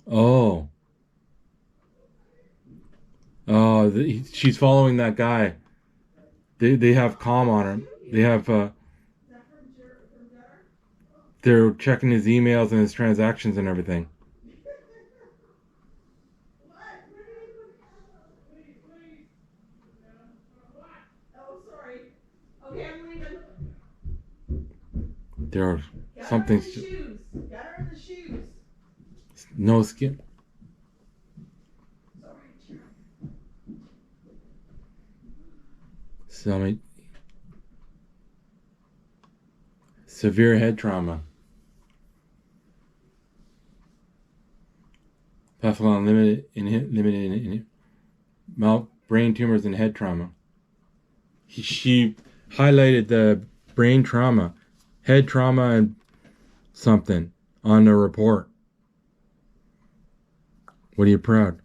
Oh. Oh, she's following that guy. They have comm on her. They have they're checking his emails and his transactions and everything. There are something. Shoes. Got her in the shoes. No skin. Severe head trauma. Patholon limited in mouth brain tumors and head trauma. She highlighted the brain trauma, head trauma, and something on the report. What are you proud?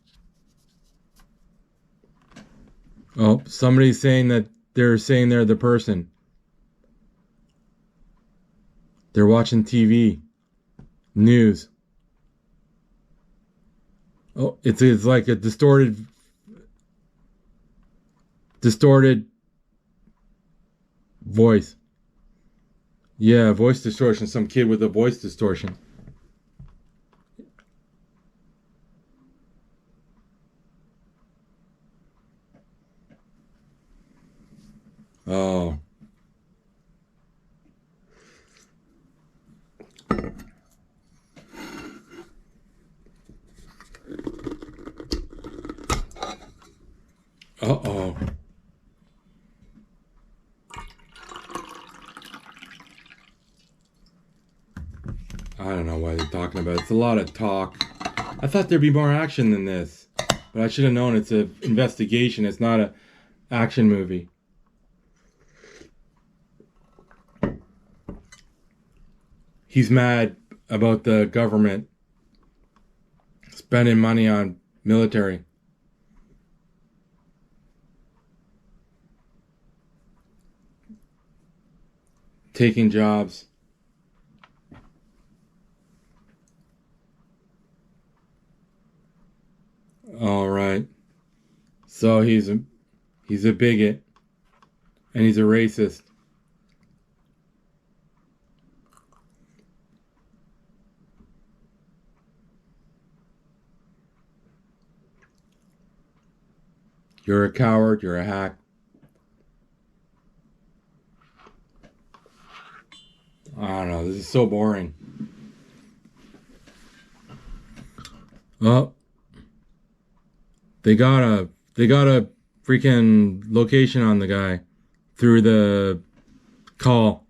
Oh, somebody's saying that they're saying they're the person. They're watching TV, news. Oh, it's like a distorted voice. Yeah, voice distortion. Some kid with a voice distortion. Oh. Uh-oh. I don't know why they're talking about it. It's a lot of talk. I thought there'd be more action than this. But I should have known it's an investigation. It's not an action movie. He's mad about the government spending money on military. Taking jobs. All right. So he's a bigot and he's a racist. You're a coward, you're a hack. I don't know, this is so boring. Oh. They got a freaking location on the guy through the call.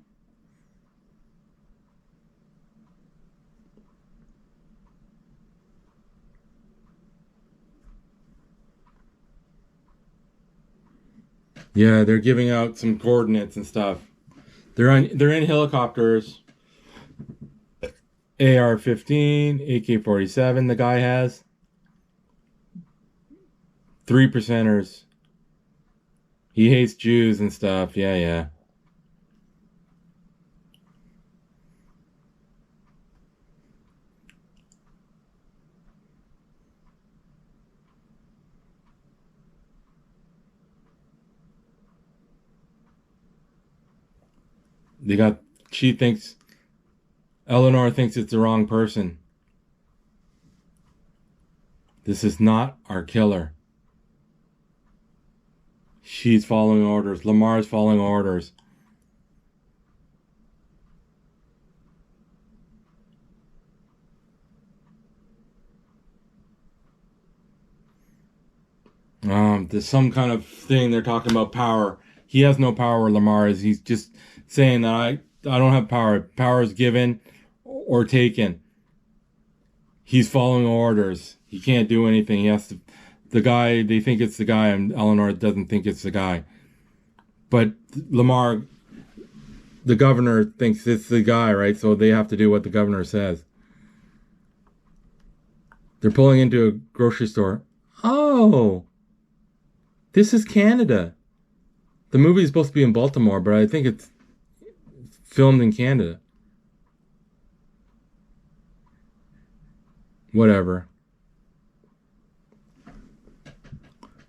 Yeah, they're giving out some coordinates and stuff. They're in helicopters. AR-15, AK-47 the guy has. 3%ers. He hates Jews and stuff. Yeah. Eleanor thinks it's the wrong person. This is not our killer. She's following orders. Lamar's following orders. There's some kind of thing they're talking about power. He has no power, Lamar is. He's just saying that I don't have power. Power is given or taken. He's following orders. He can't do anything. He has to. The guy, they think it's the guy, and Eleanor doesn't think it's the guy. But Lamar, the governor, thinks it's the guy, right? So they have to do what the governor says. They're pulling into a grocery store. Oh, this is Canada. The movie is supposed to be in Baltimore, but I think it's filmed in Canada. Whatever.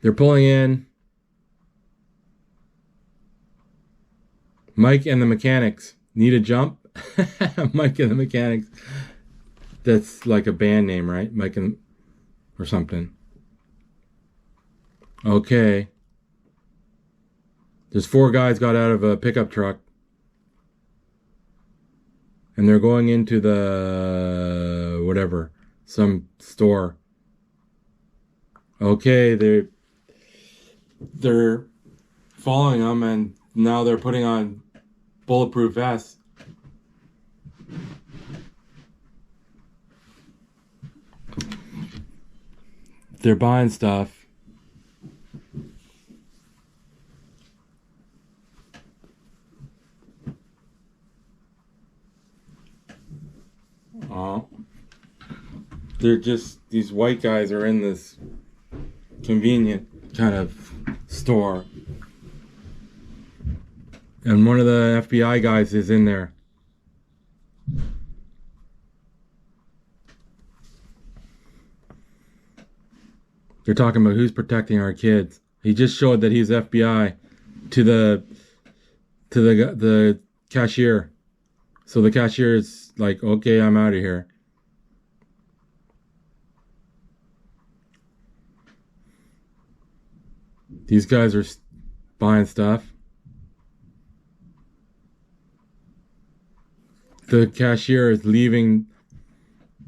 They're pulling in. Mike and the Mechanics need a jump. Mike and the Mechanics. That's like a band name, right? Mike and or something. Okay. There's 4 guys got out of a pickup truck. and they're going into the whatever, some store. Okay, they're following them, and now they're putting on bulletproof vests. They're buying stuff. They're just, these white guys are in this convenient kind of store. And one of the FBI guys is in there. They're talking about who's protecting our kids. He just showed that he's FBI to the cashier. So the cashier is like, okay, I'm out of here. These guys are buying stuff. The cashier is leaving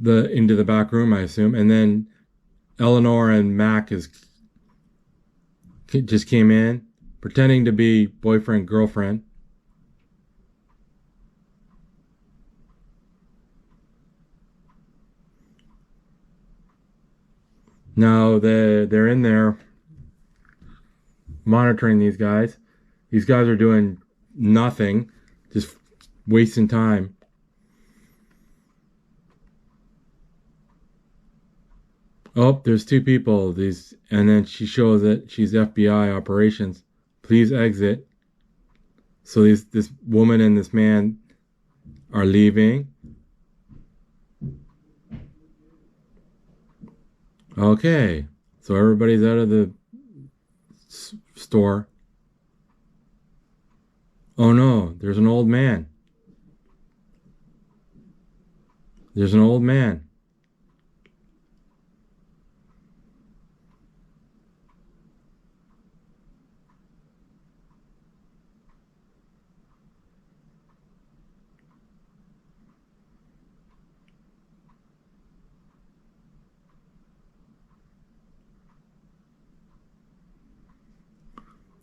into the back room, I assume, and then Eleanor and Mac just came in, pretending to be boyfriend, girlfriend. Now they're in there monitoring these guys. These guys are doing nothing, just wasting time. Oh, there's two people. And then she shows that she's FBI operations. Please exit. So this woman and this man are leaving. Okay, so everybody's out of the store. Oh no, there's an old man. There's an old man.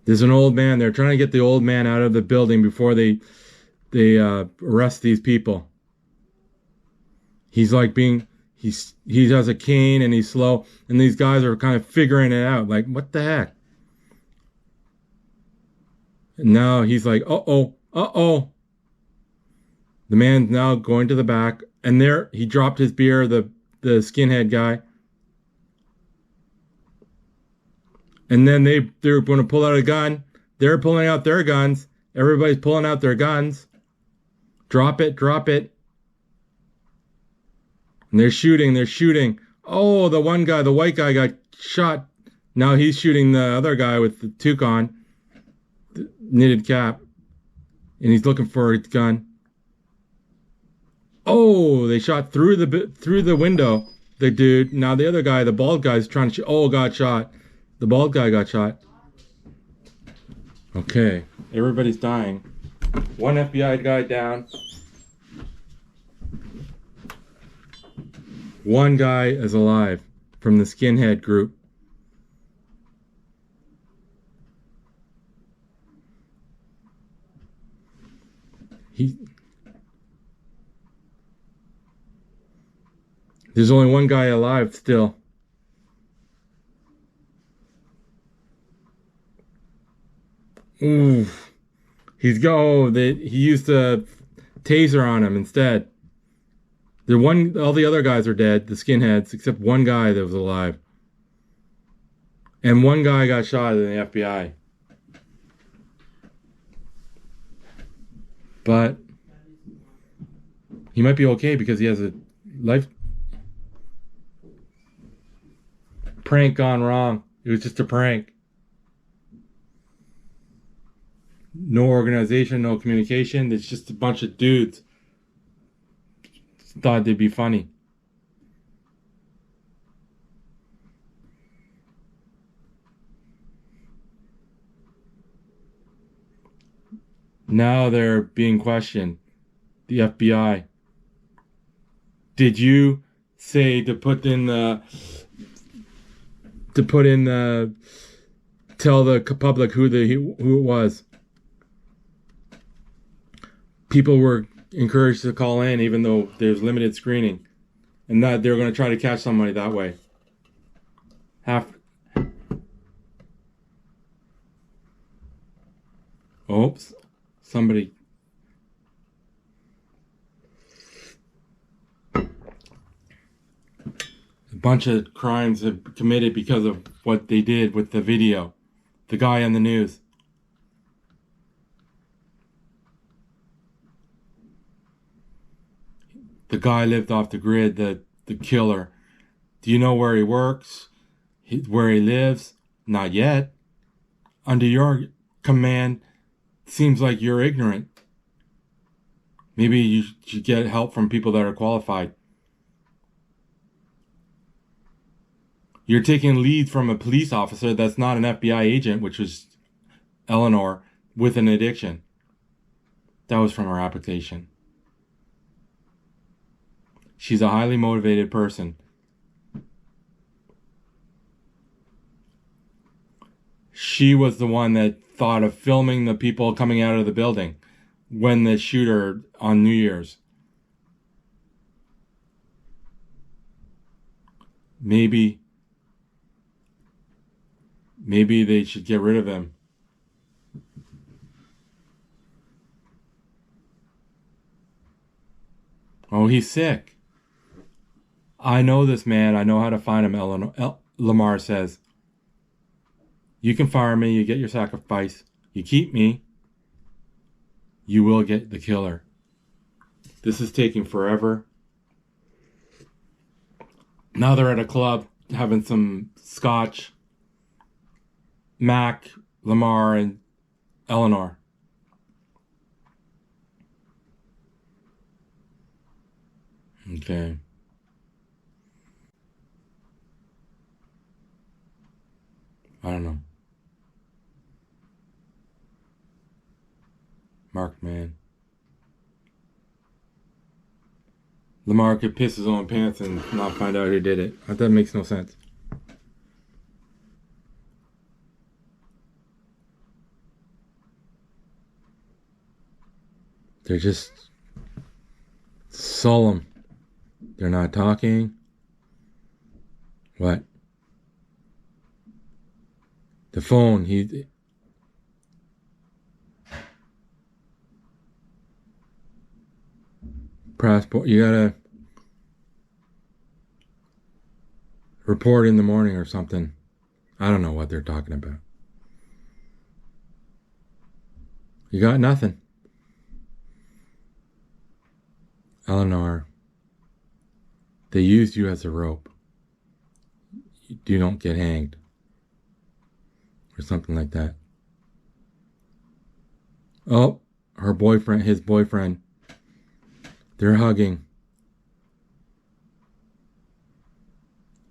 There's an old man. They're trying to get the old man out of the building before they arrest these people. He's like he has a cane and he's slow, and these guys are kind of figuring it out. Like, what the heck? And now he's like, uh-oh. The man's now going to the back, and there he dropped his beer, the skinhead guy. And then they're going to pull out a gun. They're pulling out their guns. Everybody's pulling out their guns. Drop it. And they're shooting. Oh, the one guy, the white guy got shot. Now he's shooting the other guy with the toucan, the knitted cap. And he's looking for his gun. Oh, they shot through the window, the dude. Now the other guy, the bald guy's trying to shoot. Oh, got shot. The bald guy got shot. Okay, everybody's dying. One FBI guy down. One guy is alive from the skinhead group. There's only one guy alive still. Ooh, he used a taser on him instead. All the other guys are dead, the skinheads, except one guy that was alive. And one guy got shot in the FBI. But he might be okay because he has a life prank gone wrong. It was just a prank. No organization, no communication. It's just a bunch of dudes thought they'd be funny. Now they're being questioned. The FBI. Did you say to put in the tell the public who it was? People were encouraged to call in even though there's limited screening, and that they're going to try to catch somebody that way. Oops, somebody. A bunch of crimes have committed because of what they did with the video. The guy on the news. The guy lived off the grid, the killer. Do you know where he works? Where he lives? Not yet. Under your command, seems like you're ignorant. Maybe you should get help from people that are qualified. You're taking lead from a police officer that's not an FBI agent, which was Eleanor, with an addiction. That was from her application. She's a highly motivated person. She was the one that thought of filming the people coming out of the building when the shooter on New Year's. Maybe they should get rid of him. Oh, he's sick. I know this man. I know how to find him, Lamar says. You can fire me. You get your sacrifice. You keep me. You will get the killer. This is taking forever. Now they're at a club having some scotch. Mac, Lamar, and Eleanor. Okay. I don't know. Mark, man. Lamar could piss his own pants and not find out who did it. That makes no sense. They're just solemn. They're not talking. What? The phone, passport, you gotta report in the morning or something. I don't know what they're talking about. You got nothing. Eleanor, they used you as a rope. You don't get hanged. Or something like that. Oh, his boyfriend. They're hugging.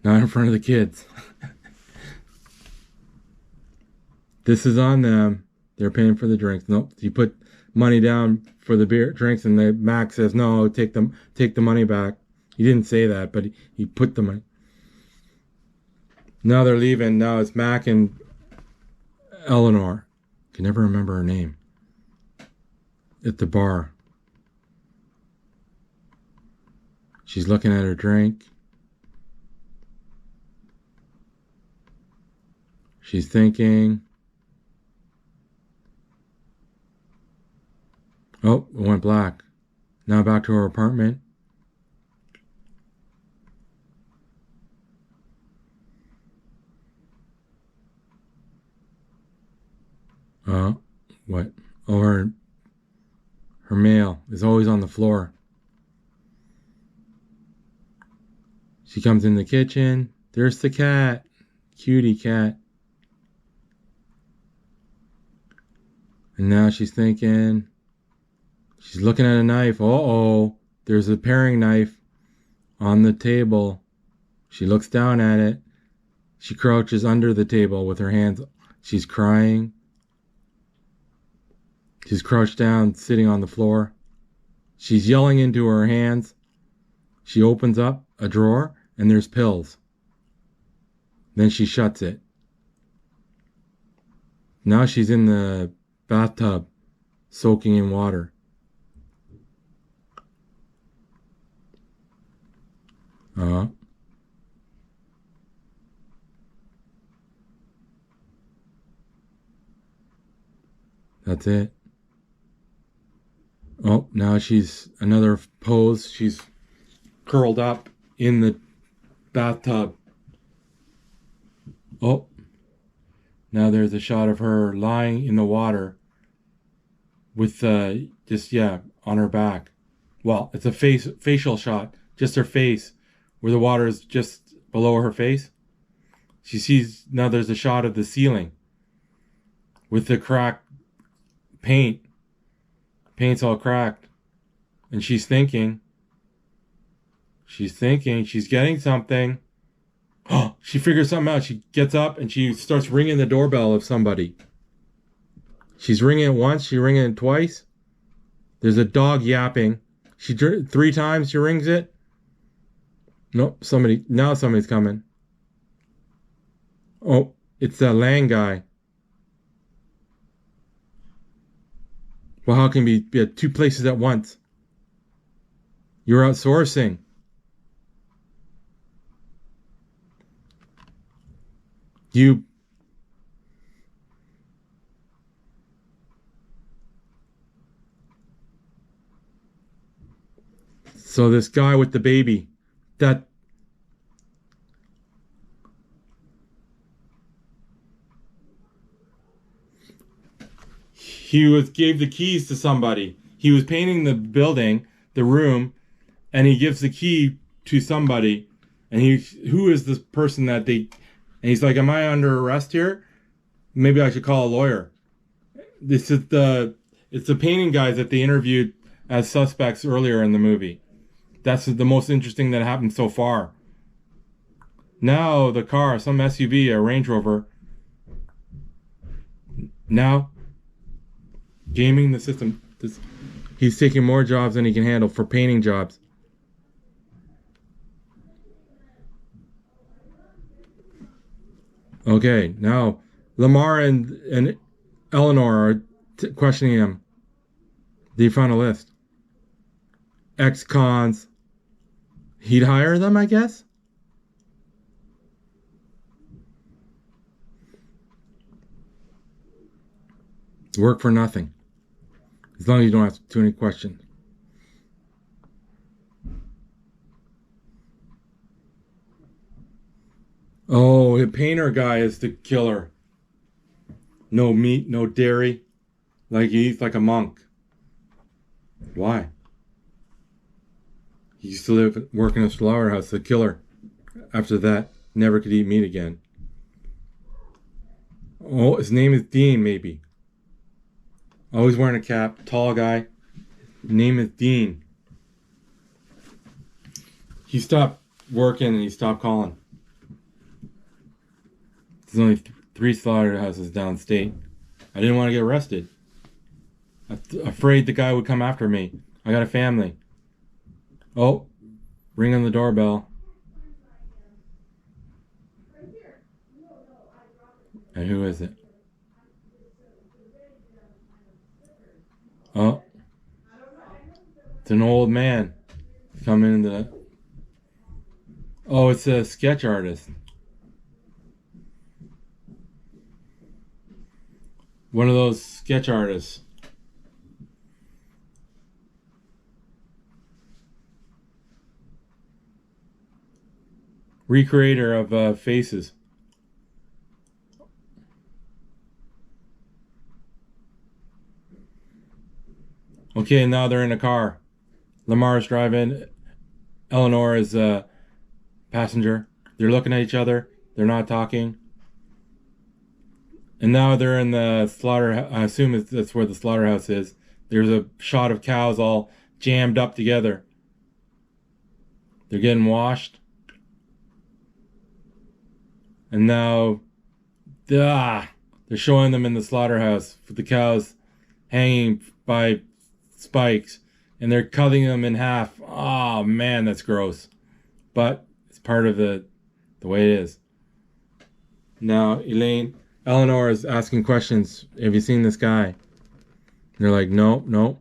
Not in front of the kids. This is on them. They're paying for the drinks. Nope. You put money down for the drinks, and the Max says, no, take the money back. He didn't say that, but he put the money. Now they're leaving. Now it's Mac and Eleanor. Can never remember her name. At the bar. She's looking at her drink. She's thinking. Oh, it went black. Now back to her apartment. What? Oh, her mail is always on the floor. She comes in the kitchen. There's the cat. Cutie cat. And now she's thinking. She's looking at a knife. Uh-oh. There's a paring knife on the table. She looks down at it. She crouches under the table with her hands. She's crying. She's crouched down, sitting on the floor. She's yelling into her hands. She opens up a drawer and there's pills. Then she shuts it. Now she's in the bathtub, soaking in water. Uh-huh. That's it. Oh, now she's another pose. She's curled up in the bathtub. Oh, now there's a shot of her lying in the water with on her back. Well, it's a facial shot, just her face, where the water is just below her face. She sees, now there's a shot of the ceiling with the cracked paint. Paint's all cracked. And she's thinking, she's getting something. Oh, she figures something out. She gets up and she starts ringing the doorbell of somebody. She's ringing it once, she's ringing it twice. There's a dog yapping. 3 times she rings it. Nope, somebody's coming. Oh, it's that Lang guy. Well, how can we be at 2 places at once? You're outsourcing. So this guy with the baby, that gave the keys to somebody. He was painting the building, the room, and he gives the key to somebody. And who is this person and he's like, am I under arrest here? Maybe I should call a lawyer. It's the painting guys that they interviewed as suspects earlier in the movie. That's the most interesting that happened so far. Now the car, some SUV, a Range Rover. Now, gaming the system. He's taking more jobs than he can handle for painting jobs. Okay, now Lamar and Eleanor are questioning him. They found a list. Ex-cons. He'd hire them, I guess? Work for nothing. As long as you don't ask too many questions. Oh, the painter guy is the killer. No meat, no dairy. Like he eats like a monk. Why? He used to work in a slaughterhouse, the killer. After that, never could eat meat again. Oh, his name is Dean, maybe. Always wearing a cap, tall guy. Name is Dean. He stopped working and he stopped calling. There's only 3 slaughterhouses downstate. I didn't want to get arrested. Afraid the guy would come after me. I got a family. Oh, ring on the doorbell. And who is it? Oh, it's an old man coming into. Oh, it's a sketch artist. One of those sketch artists. Recreator of faces. Okay, now they're in a car. Lamar's driving. Eleanor is a passenger. They're looking at each other. They're not talking. And now they're in the slaughterhouse. I assume that's where the slaughterhouse is. There's a shot of cows all jammed up together. They're getting washed. And now they're showing them in the slaughterhouse with the cows hanging by spikes and they're cutting him in half. Oh man, that's gross. But it's part of the way it is. Now, Eleanor is asking questions. Have you seen this guy? And they're like, nope, nope.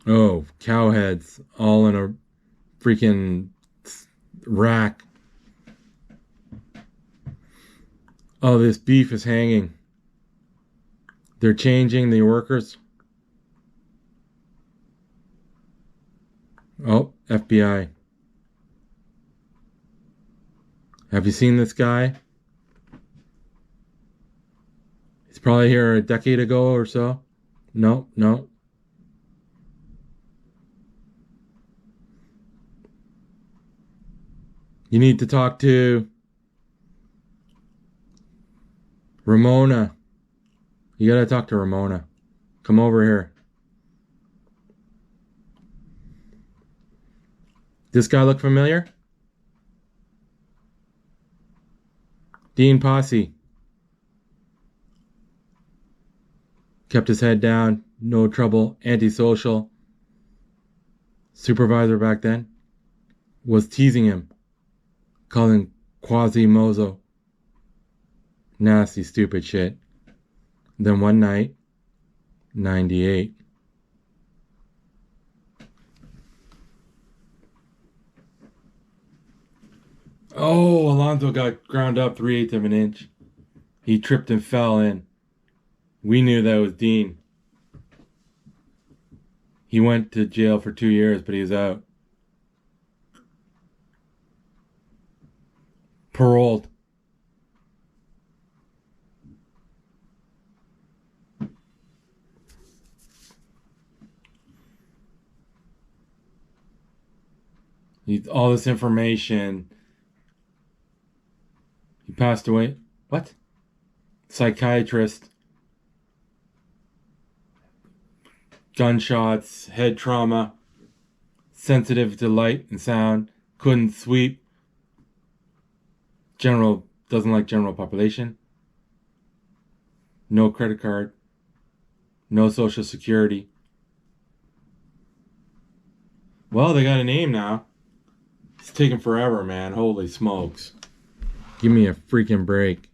Oh, cow heads all in a freaking rack. Oh, this beef is hanging. They're changing the workers. Oh, FBI. Have you seen this guy? He's probably here a decade ago or so. No, no. You need to talk to Ramona. You gotta talk to Ramona. Come over here. This guy look familiar? Dean Posse. Kept his head down, no trouble, antisocial. Supervisor back then was teasing him, calling Quasimodo. Nasty, stupid shit. Then one night, 98. Oh, Alonzo got ground up 3/8 of an inch. He tripped and fell in. We knew that was Dean. He went to jail for 2 years, but he was out. Paroled. All this information. He passed away. What? Psychiatrist. Gunshots, head trauma, sensitive to light and sound, couldn't sweep. Doesn't like general population. No credit card. No social security. Well, they got a name now. It's taking forever, man. Holy smokes. Give me a freaking break.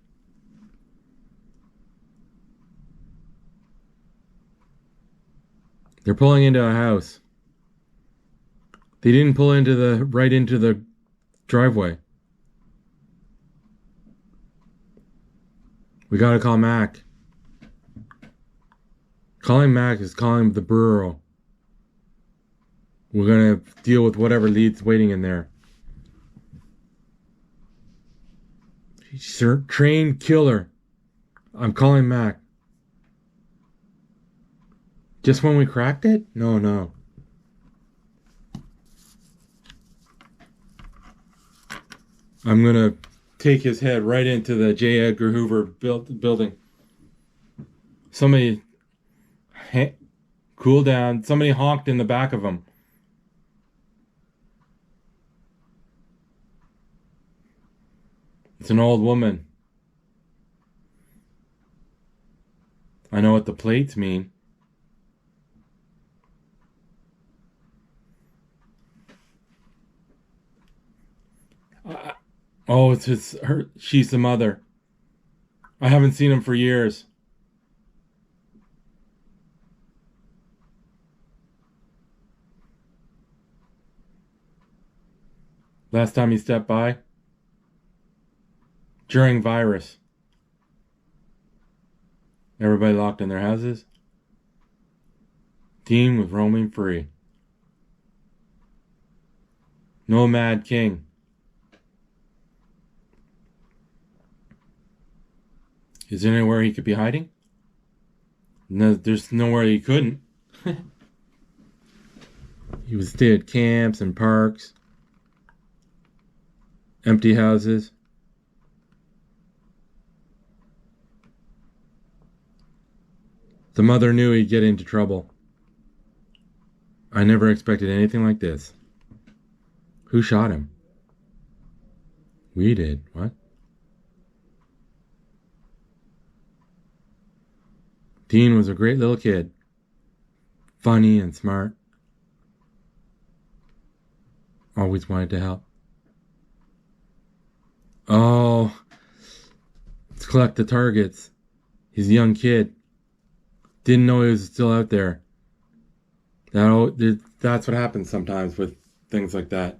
They're pulling into a house. They didn't pull right into the driveway. We gotta call Mac. Calling Mac is calling the bureau. We're gonna deal with whatever leads waiting in there. Trained killer. I'm calling Mac. Just when we cracked it? No, no. I'm gonna take his head right into the J. Edgar Hoover building. Somebody cool down. Somebody honked in the back of him. It's an old woman. I know what the plates mean. Oh, it's her. She's the mother. I haven't seen him for years. Last time he stepped by? During virus. Everybody locked in their houses. Dean was roaming free. No Mad King. Is there anywhere he could be hiding? No, there's nowhere he couldn't. He would stay at camps and parks. Empty houses. The mother knew he'd get into trouble. I never expected anything like this. Who shot him? We did. What? Dean was a great little kid. funny and smart. Always wanted to help. Oh, let's collect the targets. He's a young kid. Didn't know he was still out there. That's what happens sometimes with things like that.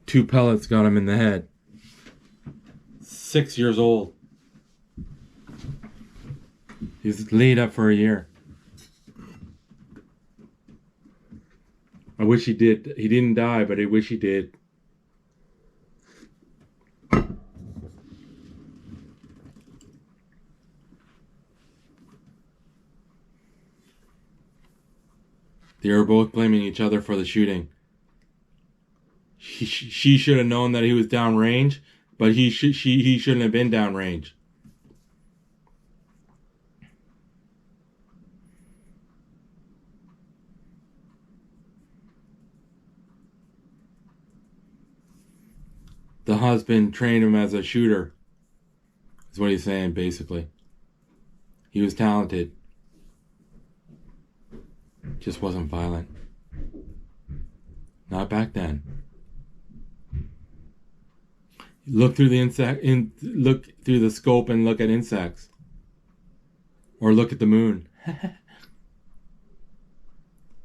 2 pellets got him in the head. 6 years old. He's laid up for a year. I wish he did. He didn't die, but I wish he did. They were both blaming each other for the shooting. She should have known that he was downrange, but he shouldn't have been downrange. The husband trained him as a shooter, is what he's saying, basically. He was talented. Just wasn't violent. Not back then. Look through the look through the scope and look at insects. Or look at the moon.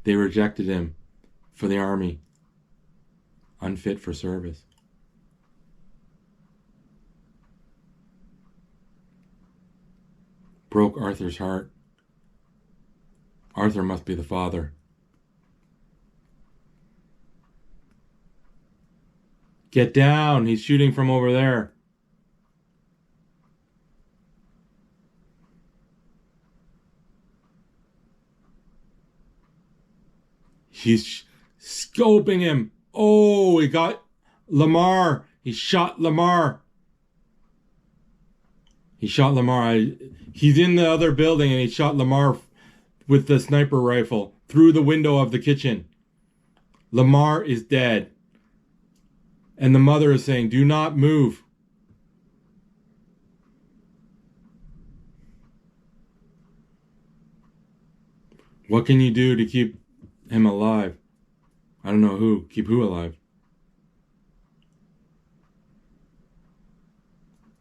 They rejected him for the army. Unfit for service. Broke Arthur's heart. Arthur must be the father. Get down! He's shooting from over there. He's scoping him. Oh, he got Lamar. He shot Lamar. He shot Lamar. He's in the other building and he shot Lamar with the sniper rifle through the window of the kitchen. Lamar is dead. And the mother is saying, do not move. What can you do to keep him alive? I don't know who. Keep who alive?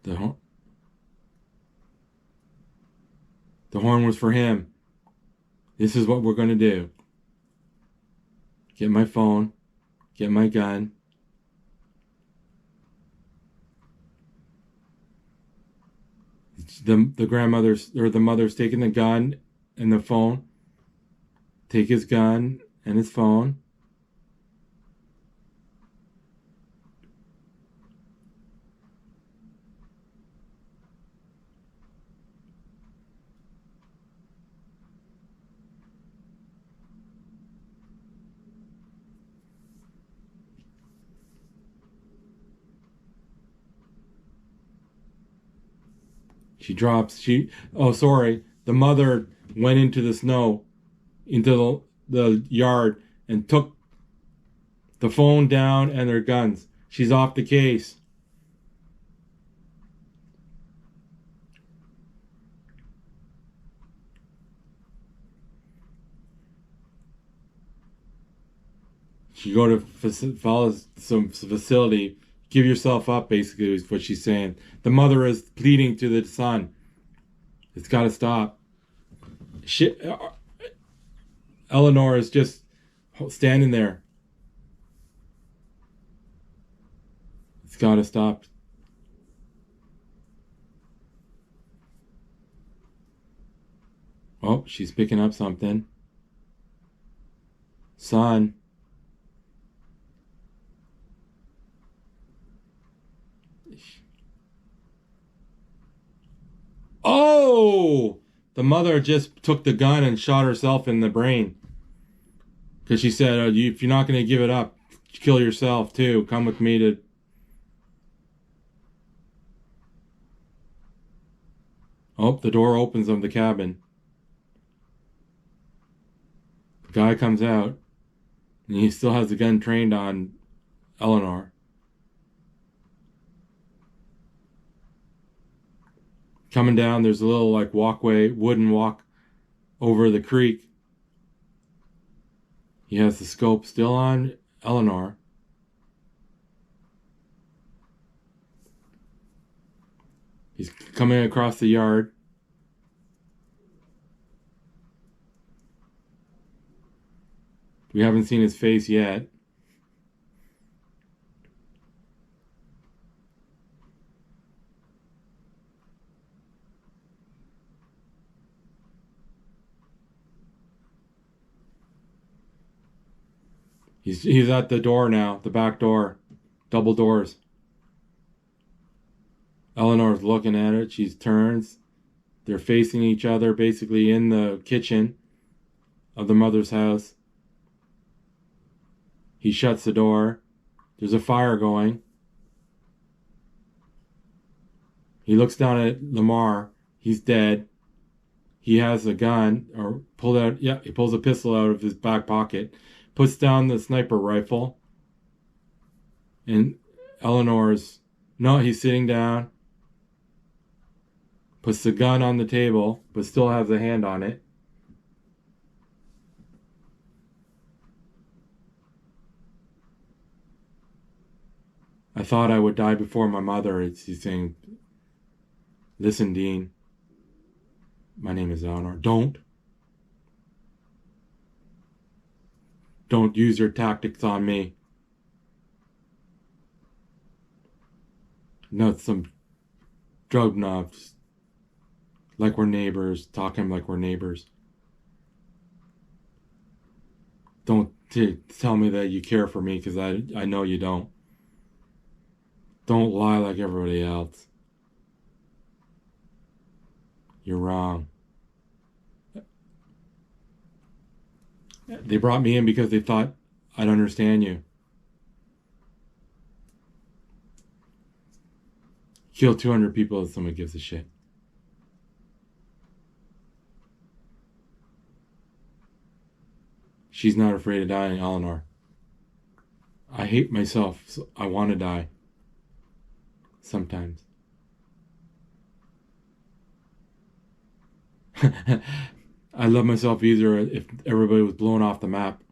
The horn was for him. This is what we're going to do. Get my phone. Get my gun. The grandmother's or the mother's taking the gun and the phone. Take his gun and his phone. She drops. Oh, sorry. The mother went into the snow, into the yard, and took the phone down and their guns. She's off the case. You go to follow some facility. Give yourself up, basically, is what she's saying. The mother is pleading to the son. It's got to stop. Eleanor is just standing there. It's got to stop. Oh, she's picking up something. Son. Oh! The mother just took the gun and shot herself in the brain. Because she said, if you're not going to give it up, kill yourself too. Come with me to... Oh, the door opens of the cabin. The guy comes out. And he still has the gun trained on Eleanor. Coming down, there's a little like walkway, wooden walk over the creek. He has the scope still on Eleanor. He's coming across the yard. We haven't seen his face yet. He's at the door now, the back door. Double doors. Eleanor's looking at it. She turns. They're facing each other basically in the kitchen of the mother's house. He shuts the door. There's a fire going. He looks down at Lamar. He's dead. He has a gun, or pulled out. Yeah, he pulls a pistol out of his back pocket, puts down the sniper rifle. And he's sitting down. Puts the gun on the table, but still has a hand on it. I thought I would die before my mother. He's saying, listen, Dean. My name is Eleanor. Don't use your tactics on me. Not some drug knobs. Like we're neighbors. Talking like we're neighbors. Don't tell me that you care for me, because I know you don't. Don't lie like everybody else. You're wrong. They brought me in because they thought I'd understand you. Kill 200 people if someone gives a shit. She's not afraid of dying, Eleanor. I hate myself, so I want to die. Sometimes. I love myself easier if everybody was blown off the map.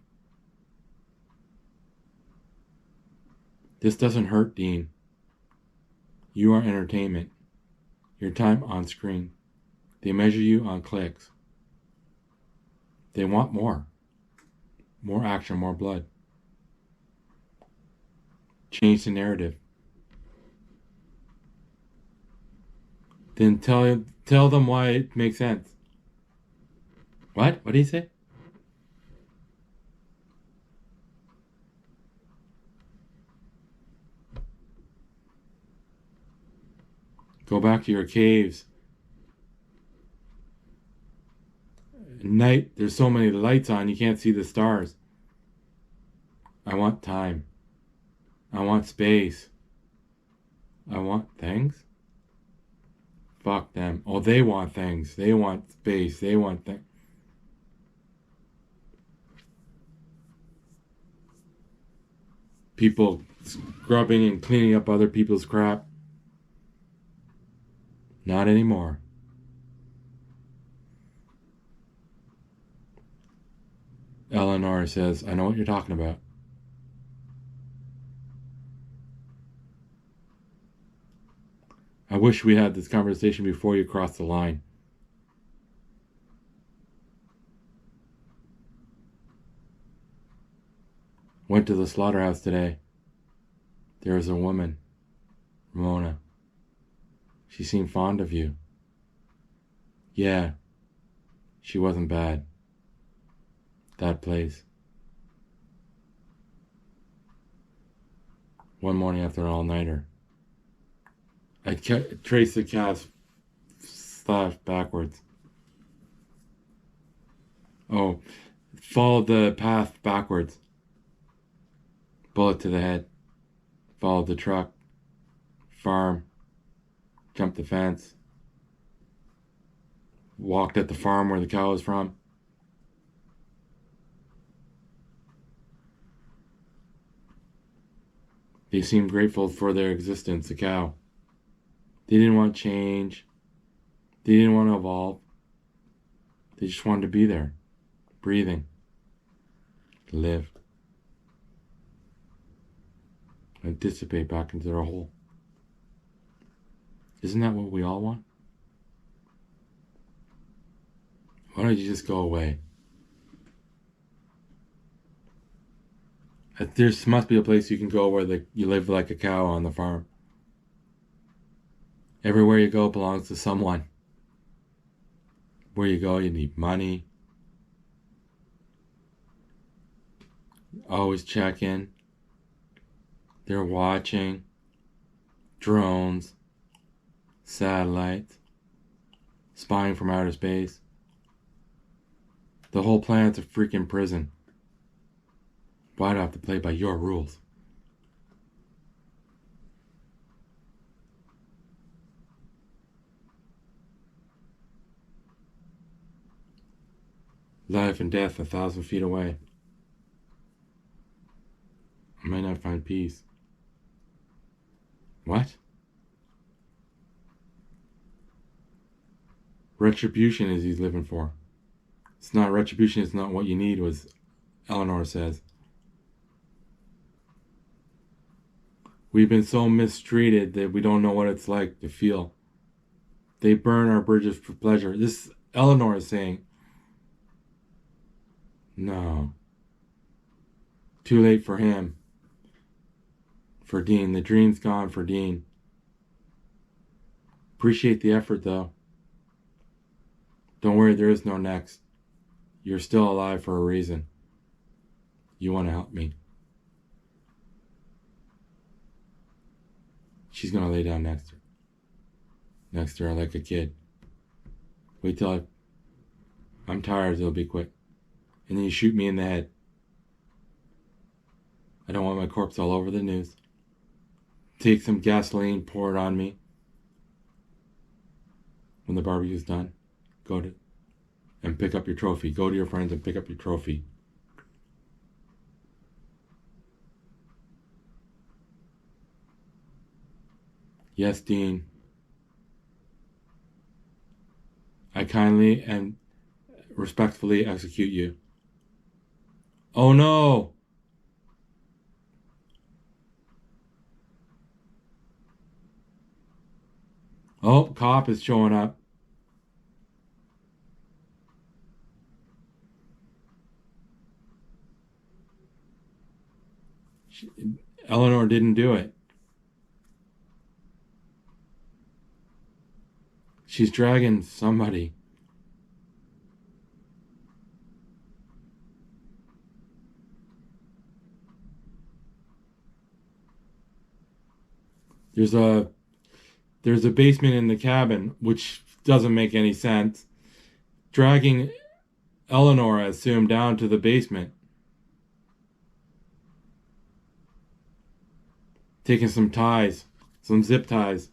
This doesn't hurt, Dean. You are entertainment. Your time on screen. They measure you on clicks. They want more. More action, more blood. Change the narrative. Then tell them why it makes sense. What? What did he say? Go back to your caves. At night, there's so many lights on, you can't see the stars. I want time. I want space. I want things? Fuck them. Oh, they want things. They want space. They want things. People scrubbing and cleaning up other people's crap. Not anymore. Eleanor says, I know what you're talking about. I wish we had this conversation before you crossed the line. Went to the slaughterhouse today. There was a woman, Ramona. She seemed fond of you. Yeah, she wasn't bad. That place. One morning after an all-nighter, I traced the cat's slash backwards. Oh, followed the path backwards. Bullet to the head. Followed the truck. Farm. Jumped the fence. Walked at the farm where the cow was from. They seemed grateful for their existence, the cow. They didn't want change. They didn't want to evolve. They just wanted to be there, breathing, live, and dissipate back into their hole. Isn't that what we all want? Why don't you just go away? There must be a place you can go where you live like a cow on the farm. Everywhere you go belongs to someone. Where you go, you need money. Always check in. They're watching. Drones. Satellites. Spying from outer space. The whole planet's a freaking prison. Why do I have to play by your rules? Life and death 1,000 feet away. I might not find peace. What? Retribution is he's living for. It's not retribution, it's not what you need, was Eleanor says. We've been so mistreated that we don't know what it's like to feel. They burn our bridges for pleasure. This Eleanor is saying, no. Too late for him. For Dean. The dream's gone for Dean. Appreciate the effort, though. Don't worry, there is no next. You're still alive for a reason. You want to help me. She's going to lay down next to her like a kid. Wait till I'm tired, it'll be quick. And then you shoot me in the head. I don't want my corpse all over the news. Take some gasoline, pour it on me. When the barbecue's done, go to and pick up your trophy. Go to your friends and pick up your trophy. Yes, Dean. I kindly and respectfully execute you. Oh no! Oh, cop is showing up. Eleanor didn't do it. She's dragging somebody. There's a basement in the cabin, which doesn't make any sense. Dragging Eleanor, I assume, down to the basement. Taking some ties, some zip ties.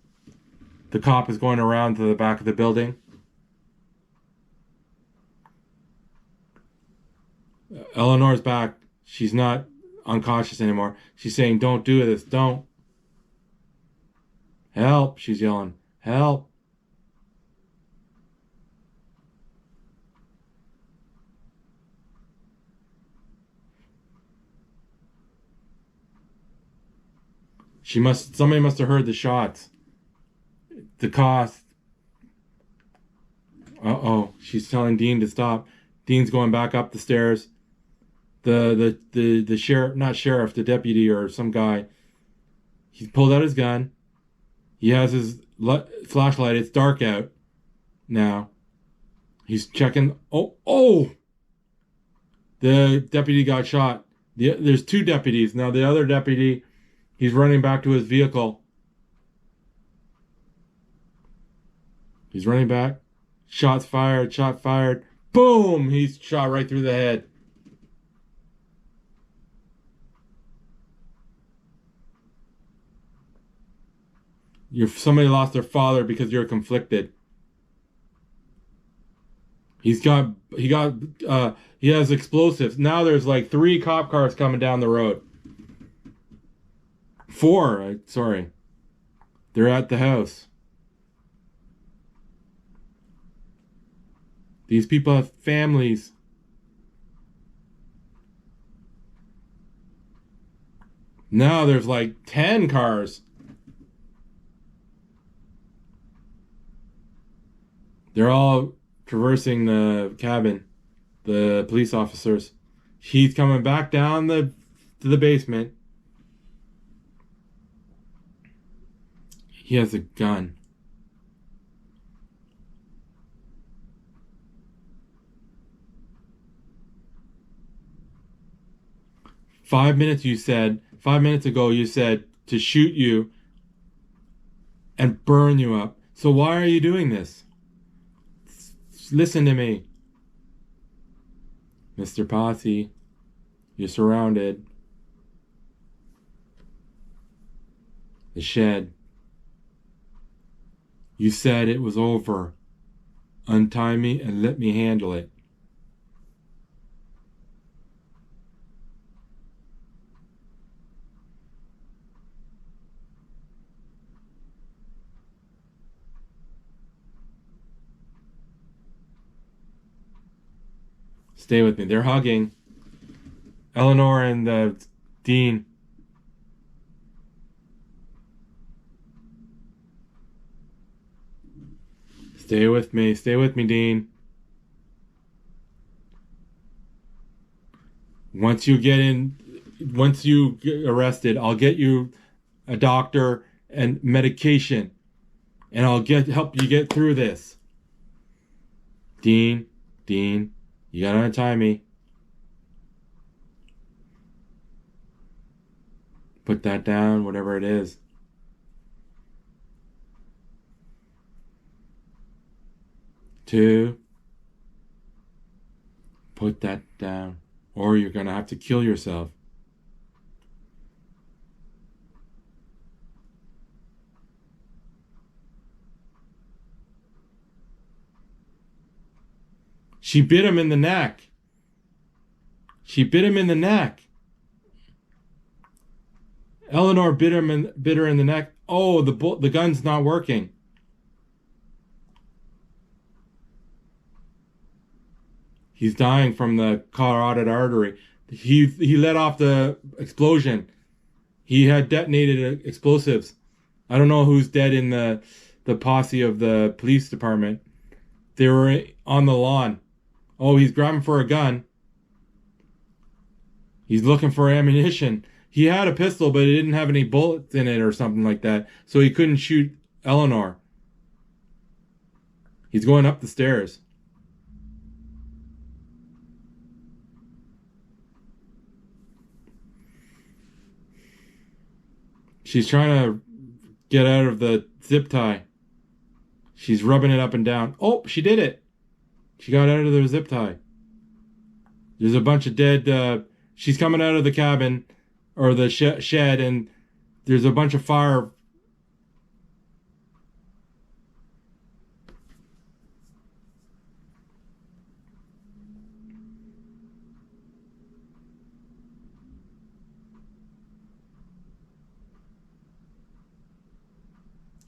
The cop is going around to the back of the building. Eleanor's back. She's not unconscious anymore. She's saying, don't do this, don't. Help, she's yelling. Help. Somebody must have heard the shots. The cost. Uh-oh, she's telling Dean to stop. Dean's going back up the stairs. The sheriff, not sheriff, the deputy or some guy, he's pulled out his gun. He has his flashlight. It's dark out now. He's checking. Oh! The deputy got shot. There's two deputies. Now the other deputy, he's running back to his vehicle. He's running back. Shot fired. Boom! He's shot right through the head. Somebody lost their father because you're conflicted. He has explosives. Now there's like 3 cop cars coming down the road. 4, sorry. They're at the house. These people have families. Now there's like 10 cars. They're all traversing the cabin. The police officers. He's coming back down to the basement. He has a gun. Five minutes ago you said to shoot you and burn you up. So why are you doing this? Listen to me. Mr. Posse, you're surrounded. The shed. You said it was over. Untie me and let me handle it. Stay with me. They're hugging. Eleanor and Dean. Stay with me. Stay with me, Dean. Once you get arrested, I'll get you a doctor and medication. And I'll help you get through this. Dean, you gotta untie me. Put that down, whatever it is. Two. Put that down. Or you're gonna have to kill yourself. She bit him in the neck. Eleanor bit her in the neck. Oh, the gun's not working. He's dying from the carotid artery. He let off the explosion. He had detonated explosives. I don't know who's dead in the posse of the police department. They were on the lawn. Oh, he's grabbing for a gun. He's looking for ammunition. He had a pistol, but it didn't have any bullets in it or something like that, so he couldn't shoot Eleanor. He's going up the stairs. She's trying to get out of the zip tie. She's rubbing it up and down. Oh, she did it. She got out of the zip tie. There's a bunch of dead... she's coming out of the cabin, or the shed, and there's a bunch of fire.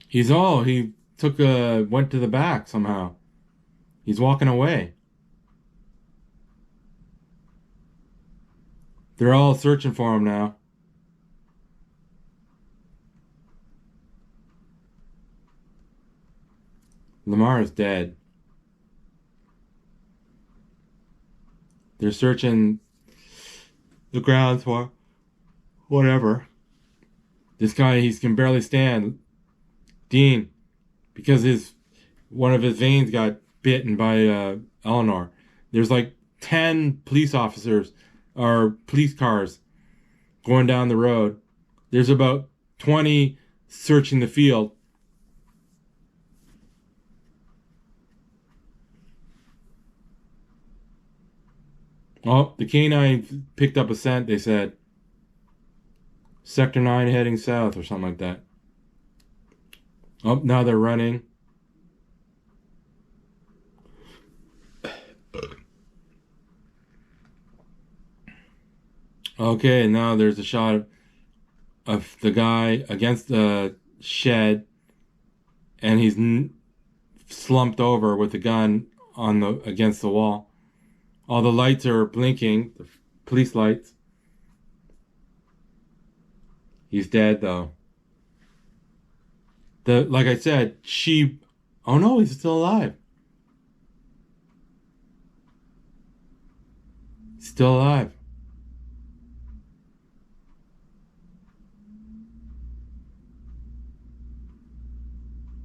He went to the back somehow. He's walking away. They're all searching for him now. Lamar is dead. They're searching the grounds for whatever. This guy, he can barely stand. Dean, because one of his veins got bitten by Eleanor. There's like 10 police officers or police cars going down the road. There's about 20 searching the field. Oh, the canine picked up a scent, they said. Sector 9 heading south or something like that. Oh, now they're running. Okay, now there's a shot of the guy against the shed, and he's slumped over with the gun on the against the wall. All the lights are blinking, the police lights. He's dead though. Like I said, oh no, he's still alive. Still alive.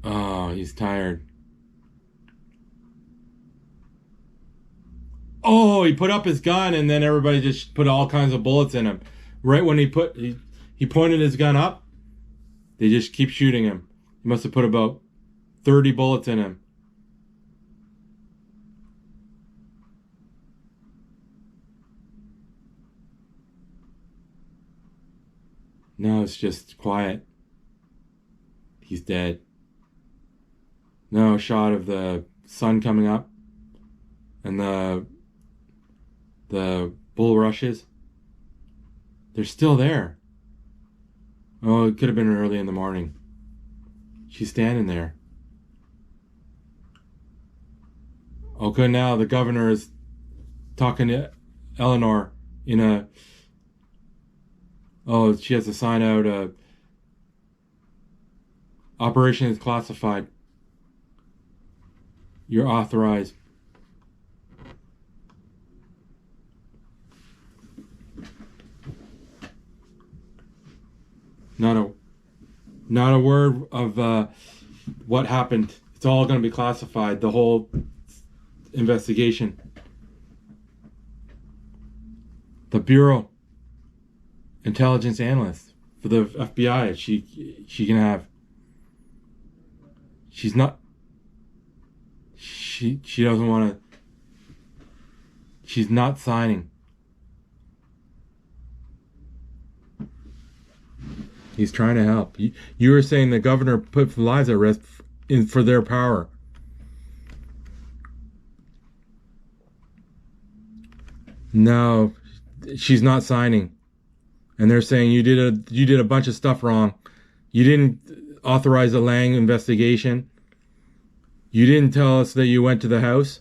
Oh, he's tired. Oh, he put up his gun and then everybody just put all kinds of bullets in him. Right when he pointed his gun up, they just keep shooting him. He must have put about 30 bullets in him. No, it's just quiet. He's dead. No, a shot of the sun coming up and the bulrushes. They're still there. Oh, it could have been early in the morning. She's standing there. Oh, good. Now the governor is talking to Eleanor in a... Oh, she has to sign out operation is classified. You're authorized. Not a word of what happened. It's all going to be classified. The whole investigation. The Bureau intelligence analyst for the FBI. She can have. She's not. She doesn't want to. She's not signing. He's trying to help. You were saying the governor put lives at risk for their power. No, she's not signing. And they're saying you did a bunch of stuff wrong. You didn't authorize a Lang investigation. You didn't tell us that you went to the house.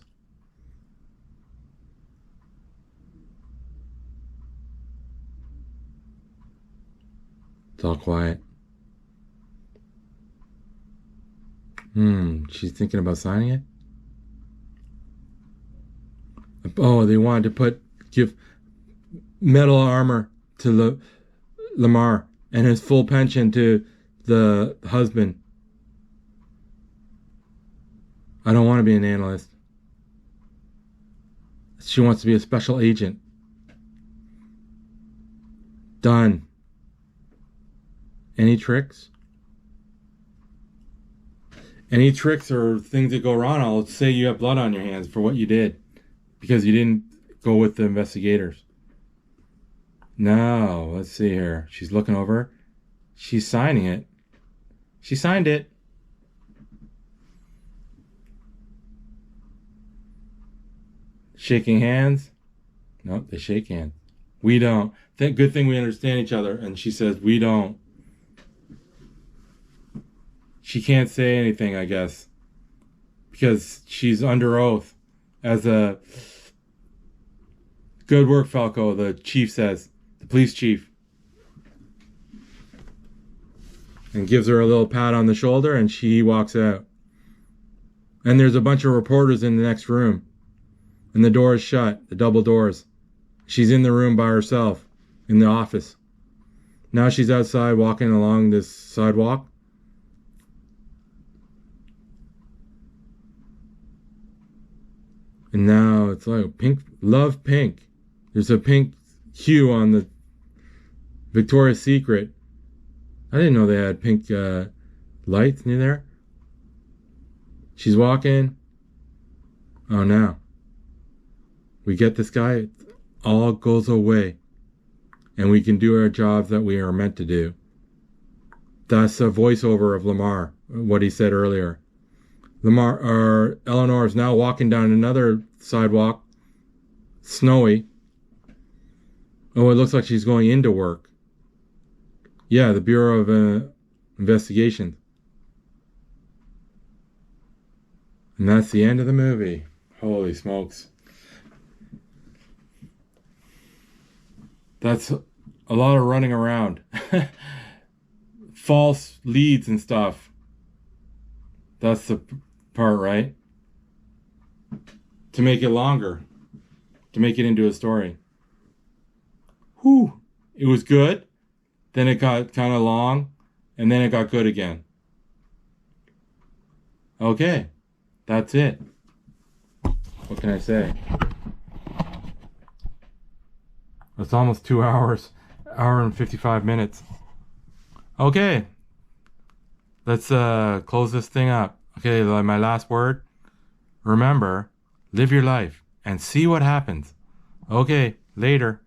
It's all quiet. She's thinking about signing it? Oh, they wanted to give metal armor to Lamar and his full pension to the husband. I don't want to be an analyst. She wants to be a special agent. Done. Any tricks? Any tricks or things that go wrong, I'll say you have blood on your hands for what you did. Because you didn't go with the investigators. No, let's see here. She's looking over. She's signing it. She signed it. Shaking hands. Nope, they shake hands. We don't. Good thing we understand each other. And she says, we don't. She can't say anything, I guess. Because she's under oath. As a... Good work, Falco, the chief says. The police chief. And gives her a little pat on the shoulder, and she walks out. And there's a bunch of reporters in the next room. And the door is shut, the double doors. She's in the room by herself, in the office. Now she's outside walking along this sidewalk. And now it's like pink, love pink. There's a pink hue on the Victoria's Secret. I didn't know they had pink lights near there. She's walking. Oh, now. We get this guy. It all goes away. And we can do our jobs that we are meant to do. That's a voiceover of Lamar, what he said earlier. Eleanor is now walking down another sidewalk, snowy. Oh, it looks like she's going into work. Yeah, the Bureau of Investigation. And that's the end of the movie. Holy smokes. That's a lot of running around. False leads and stuff. That's the part, right? To make it longer. To make it into a story. Whew. It was good. Then it got kind of long. And then it got good again. Okay. That's it. What can I say? It's almost 2 hours. Hour and 55 minutes. Okay. Let's close this thing up. Okay, my last word. Remember, live your life and see what happens. Okay, later.